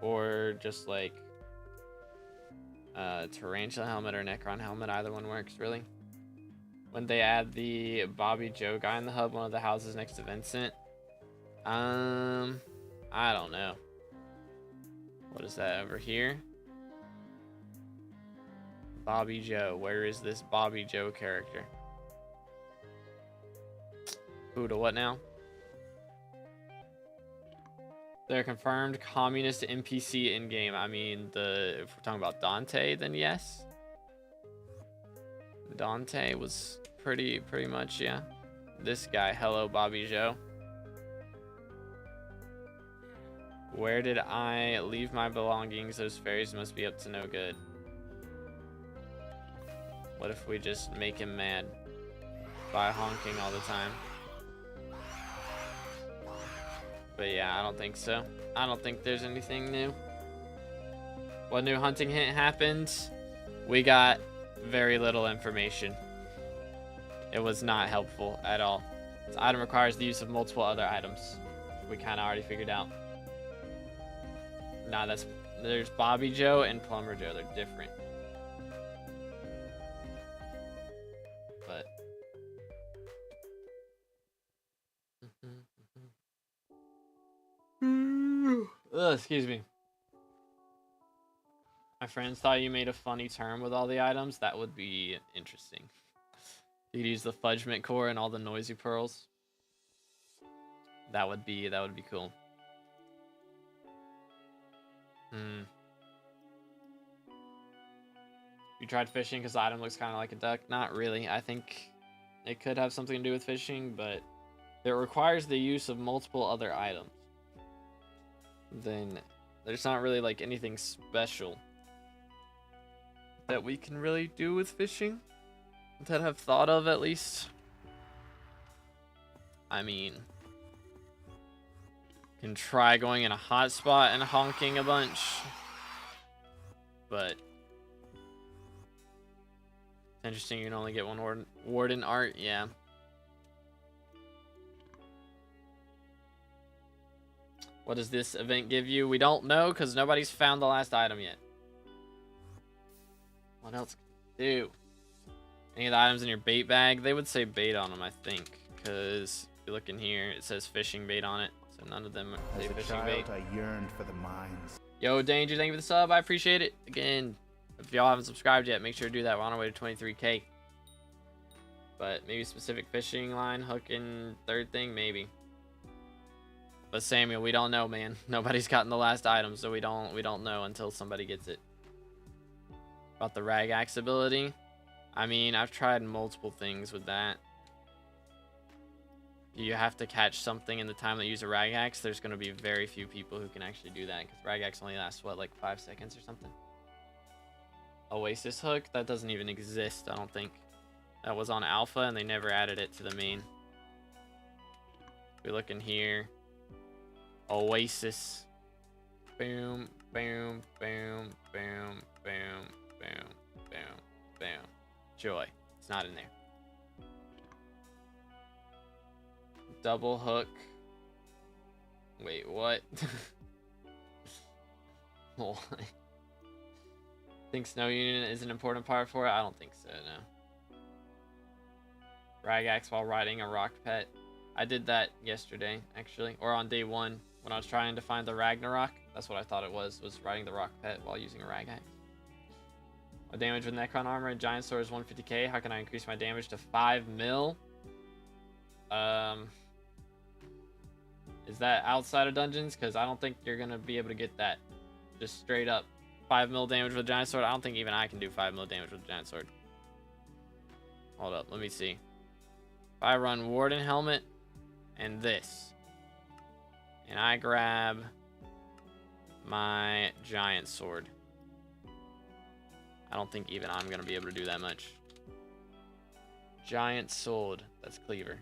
Or just like Tarantula helmet or Necron helmet, either one works really. When they add the Bobby Joe guy in the hub, one of the houses next to Vincent. I don't know. What is that over here? Bobby Joe. Where is this Bobby Joe character? Who to what now? They're confirmed communist NPC in game. I mean, if we're talking about Dante, then yes. Dante was pretty much, yeah. This guy, hello Bobby Joe. Where did I leave my belongings? Those fairies must be up to no good. What if we just make him mad by honking all the time? But yeah, I don't think so. I don't think there's anything new. What new hunting hint happened? We got very little information. It was not helpful at all. This item requires the use of multiple other items. We kind of already figured out. Nah, there's Bobby Joe and Plumber Joe. They're different. But excuse me. My friends thought you made a funny term with all the items. That would be interesting. You could use the Fudgement core and all the noisy pearls. That would be cool. You tried fishing because the item looks kind of like a duck? Not really. I think it could have something to do with fishing, but it requires the use of multiple other items. Then there's not really like anything special that we can really do with fishing that I've thought of, at least. I mean, can try going in a hot spot and honking a bunch, but it's interesting you can only get one warden art. Yeah. What does this event give you? We don't know because nobody's found the last item yet. What else can you do? Any of the items in your bait bag? They would say bait on them, I think, because if you look in here, it says fishing bait on it. So none of them say fishing bait.
I yearned for the mines.
Yo, Danger, thank you for the sub. I appreciate it. Again, if y'all haven't subscribed yet, make sure to do that. We're on our way to 23K. But maybe specific fishing line, hook, and third thing, maybe. But Samuel, we don't know, man. Nobody's gotten the last item, so we don't know until somebody gets it. About the rag axe ability, I mean, I've tried multiple things with that. You have to catch something in the time that you use a rag axe. There's going to be very few people who can actually do that because rag axe only lasts, what, like 5 seconds or something? Oasis hook? That doesn't even exist, I don't think. That was on alpha and they never added it to the main. We look in here. Oasis. Boom, boom, boom, boom, boom, boom, boom, boom. Joy. It's not in there. Double hook. Wait, what? What? Think snow unit is an important part for it? I don't think so, no. Rag axe while riding a rock pet. I did that yesterday, actually. Or on day 1 when I was trying to find the Ragnarok. That's what I thought it was riding the rock pet while using a rag axe. My damage with Necron armor and giant sword is 150k. How can I increase my damage to 5 mil? Is that outside of dungeons? Because I don't think you're gonna be able to get that. Just straight up 5 mil damage with a giant sword. I don't think even I can do 5 mil damage with a giant sword. Hold up, let me see. If I run Warden Helmet and this, and I grab my giant sword, I don't think even I'm gonna be able to do that much. Giant sword, that's cleaver.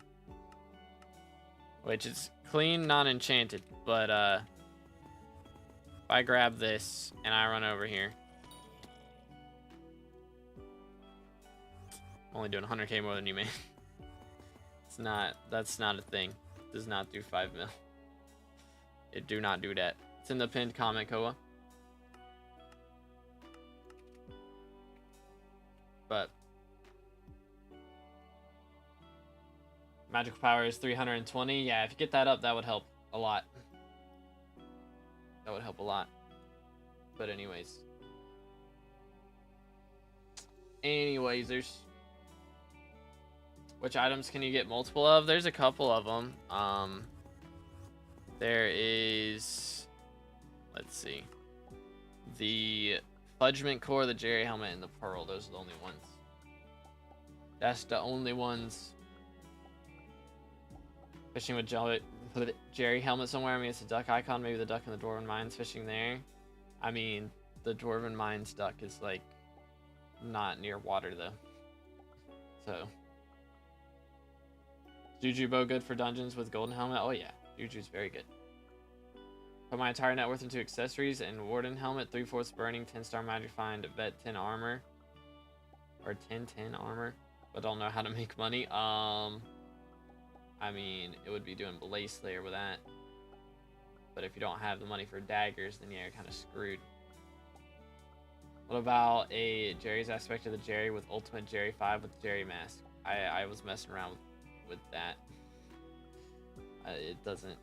Which is clean, non-enchanted, but if I grab this and I run over here, I'm only doing 100k more than you, man. That's not a thing. It does not do 5 mil. It do not do that. It's in the pinned comment, Koa. But magical power is 320. Yeah, if you get that up, that would help a lot. That would help a lot. But anyways, there's which items can you get multiple of? There's a couple of them. There is, let's see, the Fudgment Core, the Jerry Helmet, and the Pearl. Those are the only ones. That's the only ones. Fishing with Jerry Helmet somewhere. I mean, it's a duck icon. Maybe the duck in the Dwarven Mines fishing there. I mean, the Dwarven Mines duck is like not near water though. So, Juju bow good for dungeons with golden helmet. Oh yeah, Juju's very good. Put my entire net worth into accessories and Warden Helmet, 3/4 burning, 10-star magic find, vet 10 armor, or 10 armor, but don't know how to make money. I mean, it would be doing Blaze Slayer with that. But if you don't have the money for daggers, then yeah, you're kind of screwed. What about a Jerry's aspect of the Jerry with Ultimate Jerry 5 with Jerry Mask? I was messing around with that. It doesn't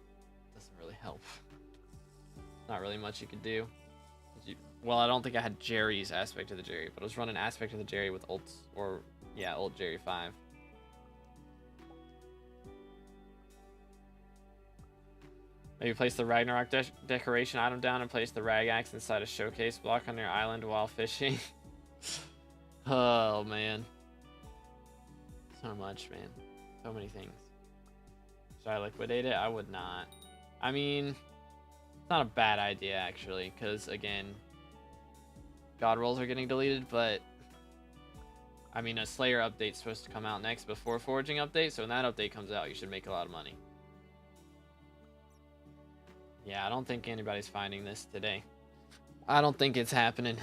really help. Not really much you could do. Well, I don't think I had Jerry's aspect of the Jerry, but I was running aspect of the Jerry with ult Jerry 5. Maybe place the Ragnarok decoration item down and place the rag axe inside a showcase block on your island while fishing. Oh man, so much, man, so many things. Should I liquidate it? I would not. I mean, it's not a bad idea actually, because again, god rolls are getting deleted, but I mean, a Slayer update's supposed to come out next before Forging update, so when that update comes out, you should make a lot of money. Yeah, I don't think anybody's finding this today. I don't think it's happening.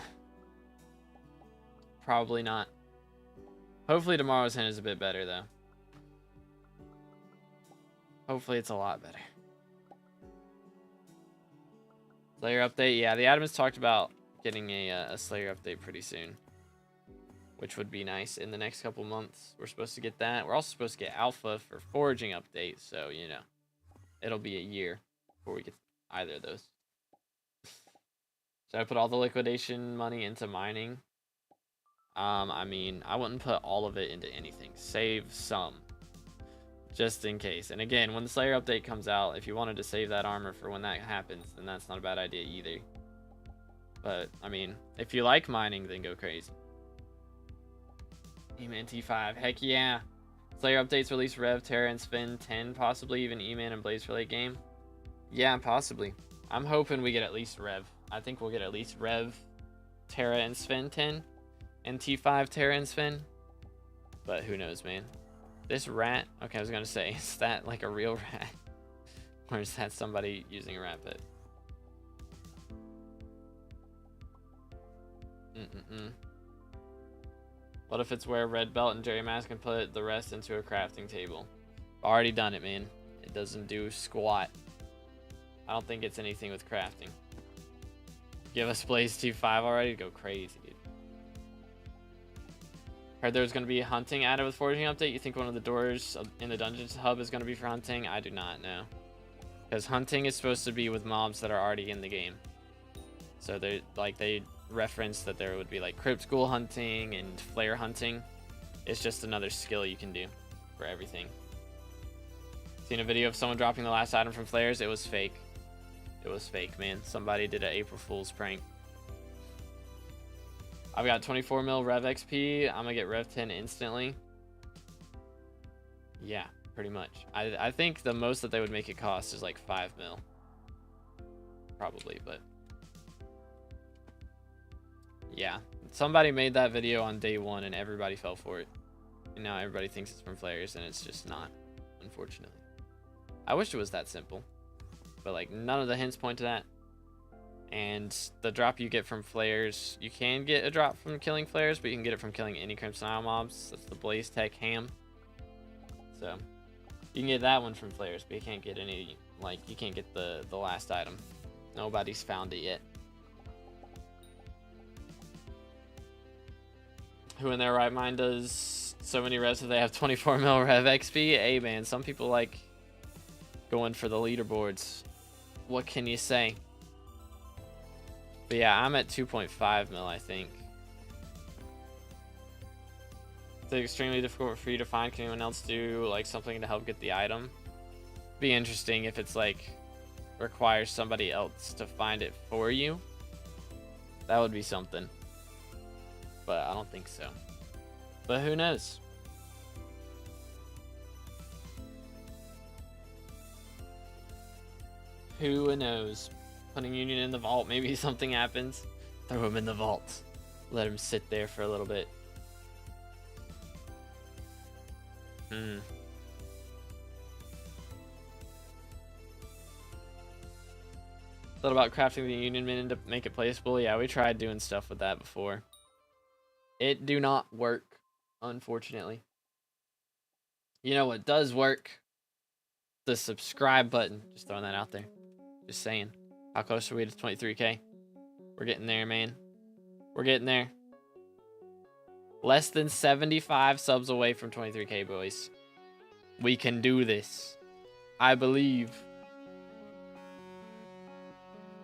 Probably not. Hopefully tomorrow's hint is a bit better, though. Hopefully it's a lot better. Slayer update. Yeah, the admins talked about getting a Slayer update pretty soon, which would be nice in the next couple months. We're supposed to get that. We're also supposed to get alpha for Forging update, so, you know, it'll be a year before we get either of those. Should I put all the liquidation money into mining? I mean, I wouldn't put all of it into anything. Save some, just in case. And again, when the Slayer update comes out, if you wanted to save that armor for when that happens, then that's not a bad idea either. But I mean, if you like mining, then go crazy. E-Man T5, heck yeah. Slayer updates release Rev, Terra, and Sven 10, possibly even E-Man and Blaze for late game. Yeah, possibly. I'm hoping we get at least Rev. I think we'll get at least Rev, Terra, and Sven 10, and T5, Terra, and Sven. But who knows, man. This rat, okay, I was gonna say, is that like a real rat? Or is that somebody using a rat pit? What if it's wear red belt and Jerry Mask and put the rest into a crafting table? Already done it, man. It doesn't do squat. I don't think it's anything with crafting. Give us Blaze T5 already? Go crazy, dude. Heard there's going to be hunting added with Forging update. You think one of the doors in the Dungeons hub is going to be for hunting? I do not know. Because hunting is supposed to be with mobs that are already in the game. So they reference that there would be like crypt ghoul hunting and flare hunting. It's just another skill you can do for everything. Seen a video of someone dropping the last item from flares. It was fake. It was fake, man. Somebody did an April Fool's prank. I've got 24 mil Rev XP. I'm gonna get Rev 10 instantly. Yeah, pretty much. I think the most that they would make it cost is like 5 mil. Probably, but yeah. Somebody made that video on day 1 and everybody fell for it. And now everybody thinks it's from flares and it's just not, unfortunately. I wish it was that simple. But like none of the hints point to that. And the drop you get from flares, you can get a drop from killing flares, but you can get it from killing any Crimson Isle mobs. That's the Blaze Tech Ham. So you can get that one from flares, but you can't get any, like you can't get the last item. Nobody's found it yet. Who in their right mind does so many revs if they have 24 mil Rev XP? Hey man, some people like going for the leaderboards. What can you say? But yeah, I'm at 2.5 mil, I think. It's extremely difficult for you to find. Can anyone else do like something to help get the item? Be interesting if it's like requires somebody else to find it for you. That would be something. But I don't think so. But who knows? Who knows? Putting Union in the vault, maybe something happens. Throw him in the vault. Let him sit there for a little bit. Thought about crafting the Union Minion to make it placeable. Yeah, we tried doing stuff with that before. It do not work, unfortunately. You know what does work? The subscribe button. Just throwing that out there. Just saying. How close are we to 23K? We're getting there, man. We're getting there. Less than 75 subs away from 23K, boys. We can do this. I believe.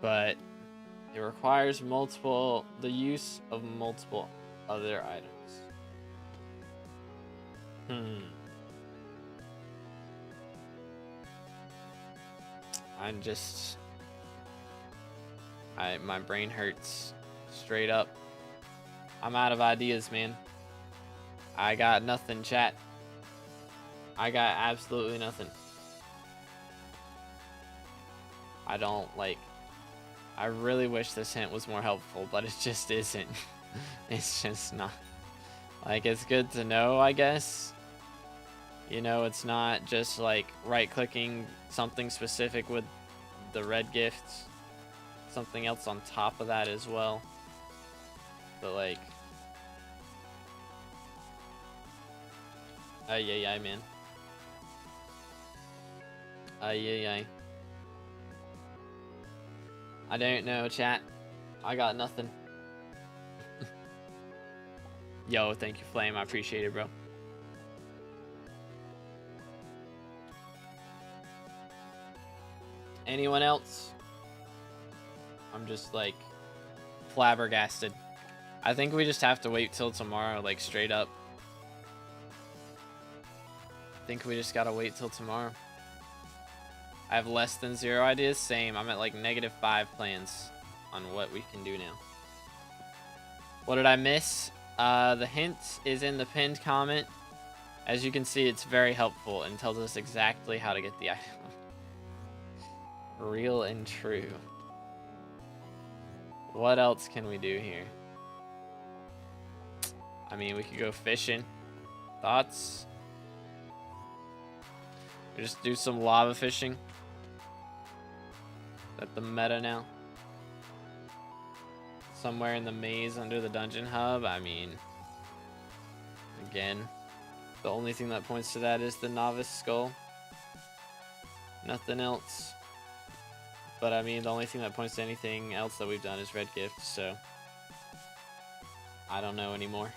But it requires the use of multiple other items. My brain hurts straight up. I'm out of ideas, man. I got nothing, chat. I got absolutely nothing. I really wish this hint was more helpful, but it just isn't. It's just not. Like, it's good to know, I guess. You know, it's not just like right-clicking something specific with the red gifts. Something else on top of that as well. But like, ay, man. Ay. I don't know, chat. I got nothing. Yo, thank you, Flame. I appreciate it, bro. Anyone else? I'm just like flabbergasted. I think we just have to wait till tomorrow, like straight up. I think we just gotta wait till tomorrow. I have less than 0 ideas. Same. I'm at like -5 plans on what we can do now. What did I miss? The hint is in the pinned comment. As you can see, it's very helpful and tells us exactly how to get the item. Real and true. What else can we do here? I mean, we could go fishing. Thoughts? We just do some lava fishing. Is that the meta now? Somewhere in the maze under the dungeon hub. I mean, again, the only thing that points to that is the novice skull. Nothing else. But I mean, the only thing that points to anything else that we've done is red gift, so I don't know anymore.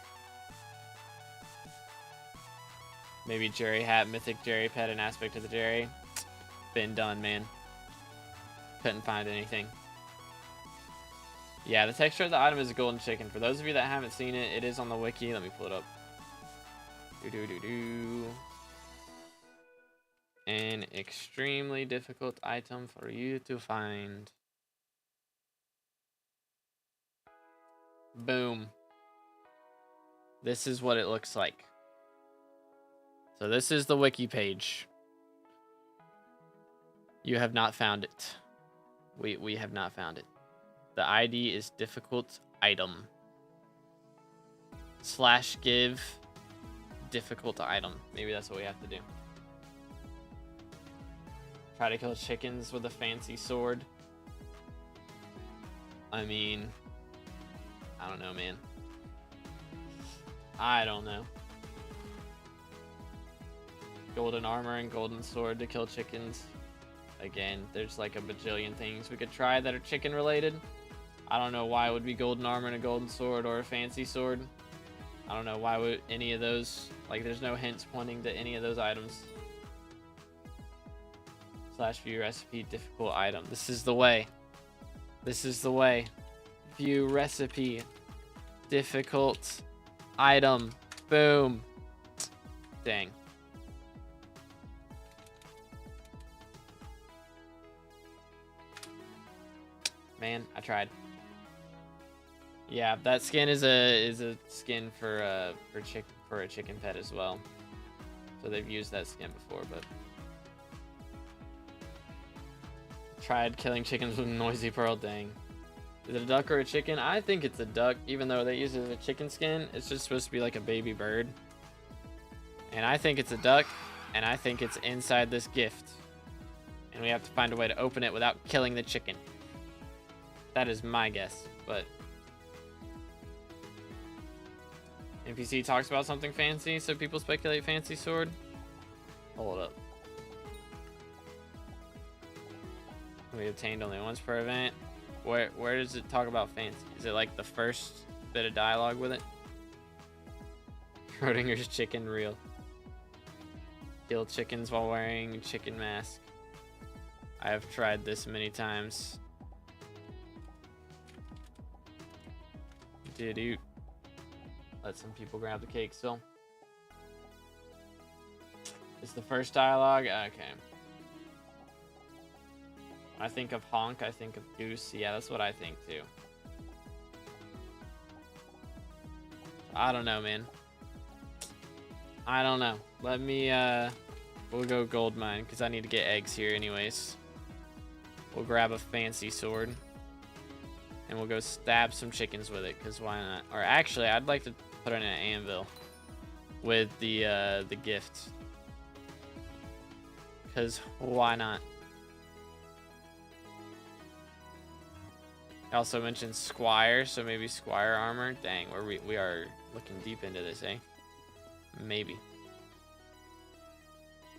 Maybe Jerry hat, mythic Jerry pet, an aspect of the Jerry. Been done, man. Couldn't find anything. Yeah, the texture of the item is a golden chicken. For those of you that haven't seen it, it is on the wiki. Let me pull it up. An extremely difficult item for you to find. Boom. This is what it looks like. So this is the wiki page. You have not found it. We have not found it. The ID is difficult item. /give difficult item. Maybe that's what we have to do. Try to kill chickens with a fancy sword. I mean, I don't know, man. I don't know. Golden armor and golden sword to kill chickens. Again, there's like a bajillion things we could try that are chicken related. I don't know why it would be golden armor and a golden sword or a fancy sword. I don't know why would any of those, like there's no hints pointing to any of those items. /view recipe difficult item. This is the way. This is the way. View recipe difficult item. Boom. Dang. Man, I tried. Yeah, that skin is a skin for a chicken pet as well. So they've used that skin before, but tried killing chickens with noisy pearl. Dang. Is it a duck or a chicken? I think it's a duck, even though they use it as a chicken skin. It's just supposed to be like a baby bird. And I think it's a duck, and I think it's inside this gift. And we have to find a way to open it without killing the chicken. That is my guess, but NPC talks about something fancy, so people speculate fancy sword. Hold up. We obtained only once per event. Where does it talk about fancy? Is it like the first bit of dialogue with it? Schrodinger's chicken reel. Kill chickens while wearing chicken mask. I have tried this many times. Did let some people grab the cake still. It's the first dialogue? Okay. When I think of honk, I think of goose. Yeah, that's what I think too. I don't know, man. I don't know. Let me, we'll go gold mine because I need to get eggs here anyways. We'll grab a fancy sword. And we'll go stab some chickens with it, because why not? Or actually, I'd like to put in an anvil with the gift. Because why not? I also mentioned squire, so maybe squire armor. Dang, we are looking deep into this, eh? Maybe.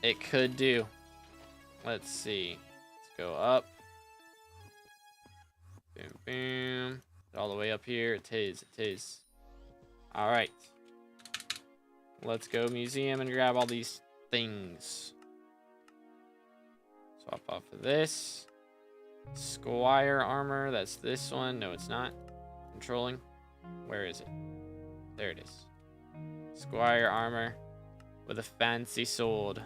It could do. Let's see. Let's go up. Boom, boom. All the way up here. It is. All right. Let's go museum and grab all these things. Swap off of this. Squire armor. That's this one. No, it's not. Controlling. Where is it? There it is. Squire armor with a fancy sword.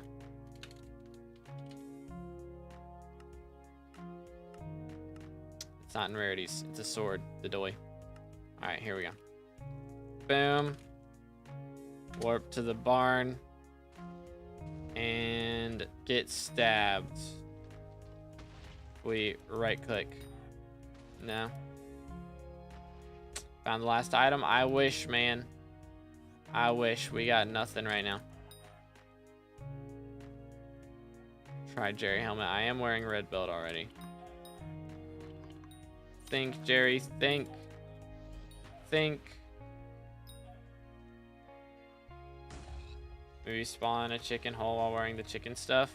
It's not in rarities. It's a sword. The doy. Alright, here we go. Boom. Warp to the barn. And get stabbed. We right click. No. Found the last item. I wish, man. I wish. We got nothing right now. Try Jerry helmet. I am wearing red belt already. Think, Jerry, think. Think. Maybe spawn a chicken hole while wearing the chicken stuff.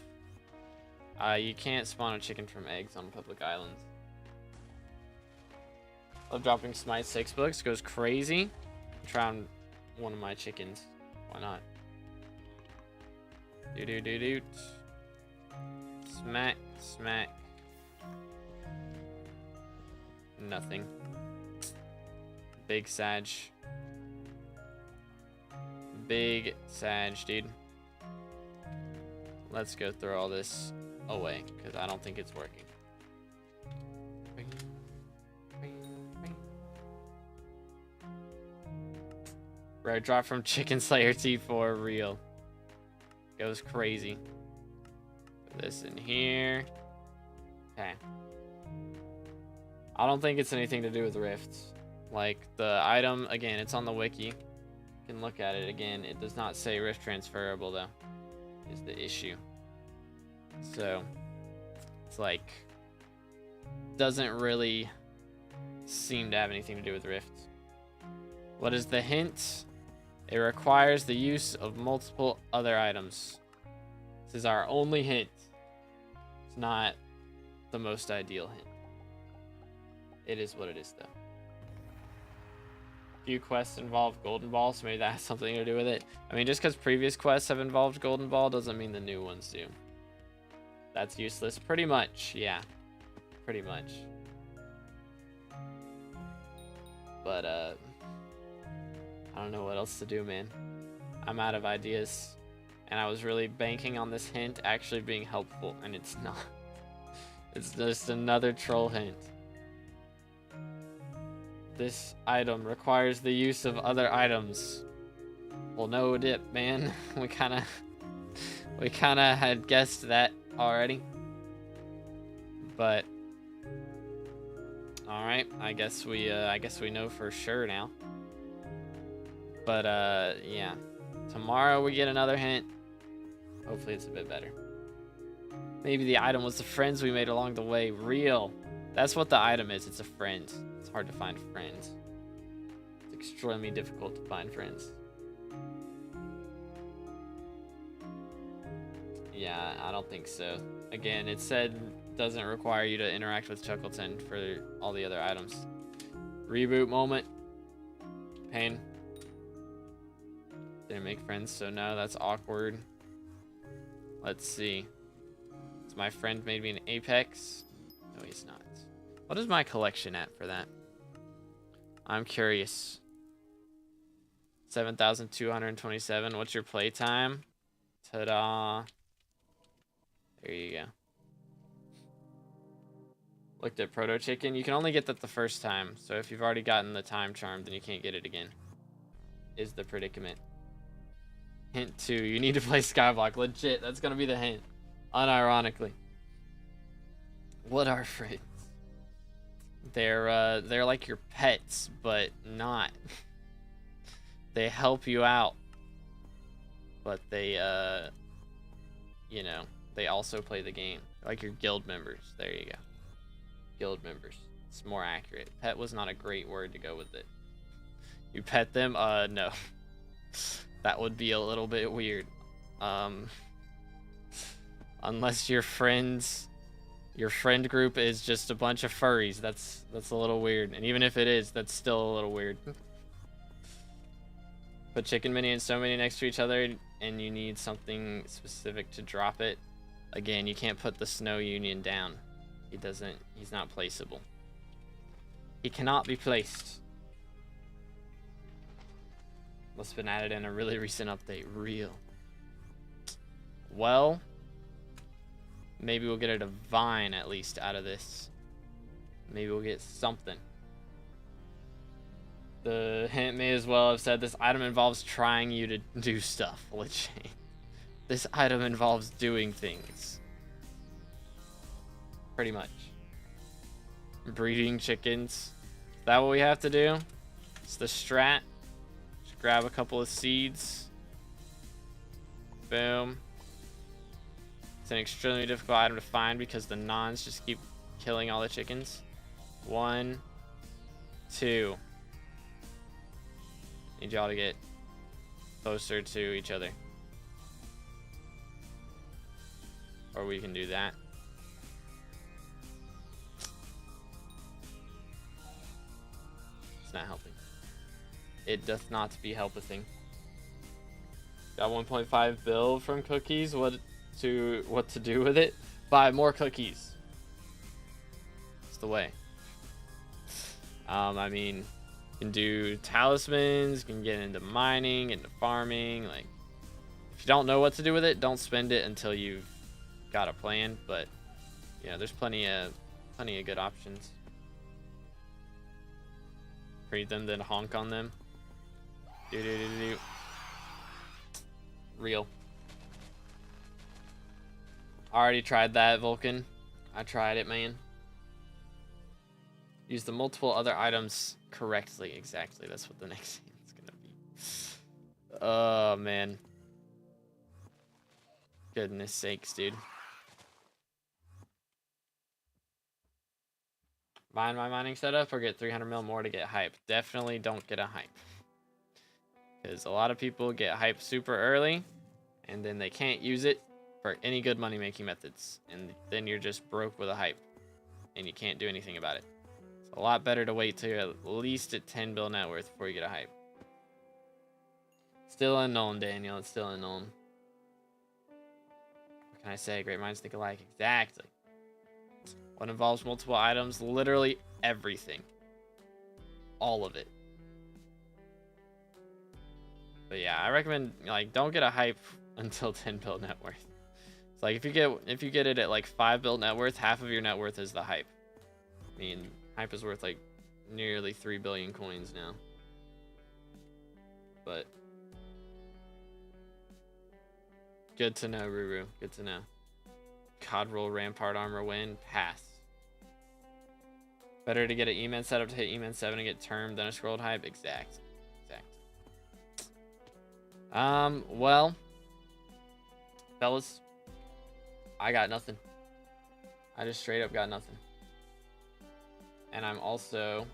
You can't spawn a chicken from eggs on public islands. Love dropping Smite 6 books. Goes crazy. Try on one of my chickens. Why not? Do. Smack, smack. Nothing. Big Sag. Big Sag, dude. Let's go throw all this away, because I don't think it's working. Rare drop from Chicken Slayer T4, real. Goes crazy. Put this in here. Okay. I don't think it's anything to do with rifts. Like, the item, again, it's on the wiki. You can look at it again. It does not say rift transferable, though, is the issue. So, it's like, doesn't really seem to have anything to do with rifts. What is the hint? It requires the use of multiple other items. This is our only hint. It's not the most ideal hint. It is what it is, though. Few quests involve Golden Ball, so maybe that has something to do with it. I mean, just because previous quests have involved Golden Ball doesn't mean the new ones do. That's useless. Pretty much, yeah. Pretty much. But, I don't know what else to do, man. I'm out of ideas. And I was really banking on this hint actually being helpful, and it's not. It's just another troll hint. This item requires the use of other items. Well, no dip, man. We kinda had guessed that already. But all right, I guess we know for sure now. But yeah, tomorrow we get another hint. Hopefully it's a bit better. Maybe the item was the friends we made along the way. Real. That's what the item is. It's a friend. It's hard to find friends. It's extremely difficult to find friends. Yeah, I don't think so. Again, it said doesn't require you to interact with Chuckleton for all the other items. Reboot moment. Pain. Didn't make friends, so no, that's awkward. Let's see. Is my friend made me an Apex? No, he's not. What is my collection at for that? I'm curious. 7,227. What's your playtime? Ta-da. There you go. Looked at Proto Chicken. You can only get that the first time. So if you've already gotten the time charm, then you can't get it again. Is the predicament. Hint 2. You need to play SkyBlock. Legit. That's going to be the hint. Unironically. What are friends? They're like your pets, but not. They help you out. But they, you know, they also play the game. Like your guild members. There you go. Guild members. It's more accurate. Pet was not a great word to go with it. You pet them? No. That would be a little bit weird. Unless your friend group is just a bunch of furries. That's a little weird. And even if it is, that's still a little weird. Put Chicken Mini and Stone Mini next to each other, and you need something specific to drop it. Again, you can't put the Snow Union down. He's not placeable. He cannot be placed. Must have been added in a really recent update. Real. Well, maybe we'll get a divine at least out of this. Maybe we'll get something. The hint may as well have said this item involves trying you to do stuff. Legit. This item involves doing things. Pretty much. Breeding chickens. Is that what we have to do? It's the strat. Just grab a couple of seeds. Boom. It's an extremely difficult item to find because the nons just keep killing all the chickens. 1, 2. Need y'all to get closer to each other. Or we can do that. It's not helping. It doth not be helping. Got 1.5 bill from cookies. What to do with it? Buy more cookies. It's the way. I mean, You can do talismans, you can get into mining, into farming. Like, if you don't know what to do with it, don't spend it until you've got a plan. But you know, there's plenty of good options. Breed them, then honk on them. Do. Real. Already tried that, Vulcan. I tried it, man. Use the multiple other items correctly. Exactly. That's what the next thing is gonna be. Oh man. Goodness sakes, dude. Mine my mining setup or get 300 mil more to get hype. Definitely don't get a hype. Because a lot of people get hype super early and then they can't use it for any good money making methods. And then you're just broke with a hype and you can't do anything about it. It's a lot better to wait till you're at least at 10 bill net worth before you get a hype. Still unknown, Daniel. It's still unknown. What can I say? Great minds think alike. Exactly. What involves multiple items? Literally everything. All of it. But yeah, I recommend, like, don't get a hype until 10 bill net worth. It's like if you get it at like 5 bill net worth, half of your net worth is the hype. I mean, hype is worth like nearly 3 billion coins now. But good to know, Ruru. Good to know. God roll Rampart armor win. Pass. Better to get an E-Man setup to hit E-Man 7 and get termed than a scrolled hype. Exact. Well, fellas, I got nothing. I just straight up got nothing. And I'm also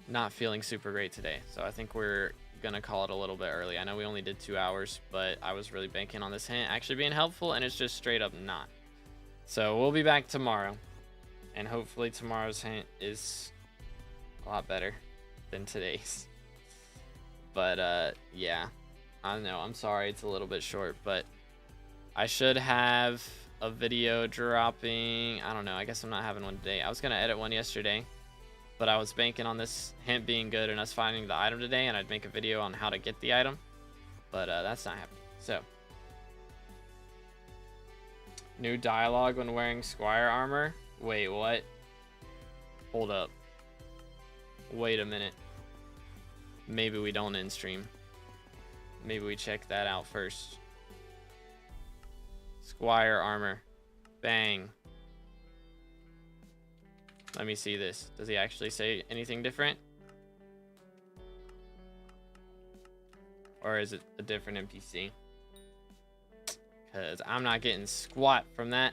not feeling super great today. So I think we're gonna call it a little bit early. I know we only did 2 hours, but I was really banking on this hint actually being helpful, and it's just straight up not. So we'll be back tomorrow, and hopefully tomorrow's hint is a lot better than today's. But yeah, I don't know. I'm sorry it's a little bit short, but I should have a video dropping. I don't know. I guess I'm not having one today. I was gonna edit one yesterday, but I was banking on this hint being good and us finding the item today, and I'd make a video on how to get the item, but that's not happening. So, new dialogue when wearing Squire armor. Wait, what? Hold up. Wait a minute. Maybe we don't end stream. Maybe we check that out first. Squire armor. Bang. Let me see this. Does he actually say anything different? Or is it a different NPC? Because I'm not getting squat from that.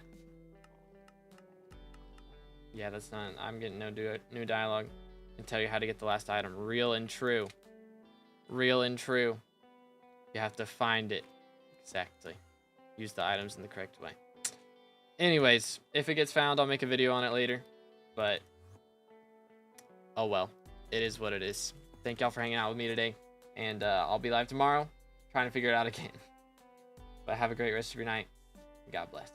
Yeah, that's not... I'm getting no new dialogue. I can tell you how to get the last item. Real and true. Real and true. You have to find it. Exactly. Use the items in the correct way. Anyways, if it gets found, I'll make a video on it later. But, oh well. It is what it is. Thank y'all for hanging out with me today. And I'll be live tomorrow, trying to figure it out again. But have a great rest of your night. God bless.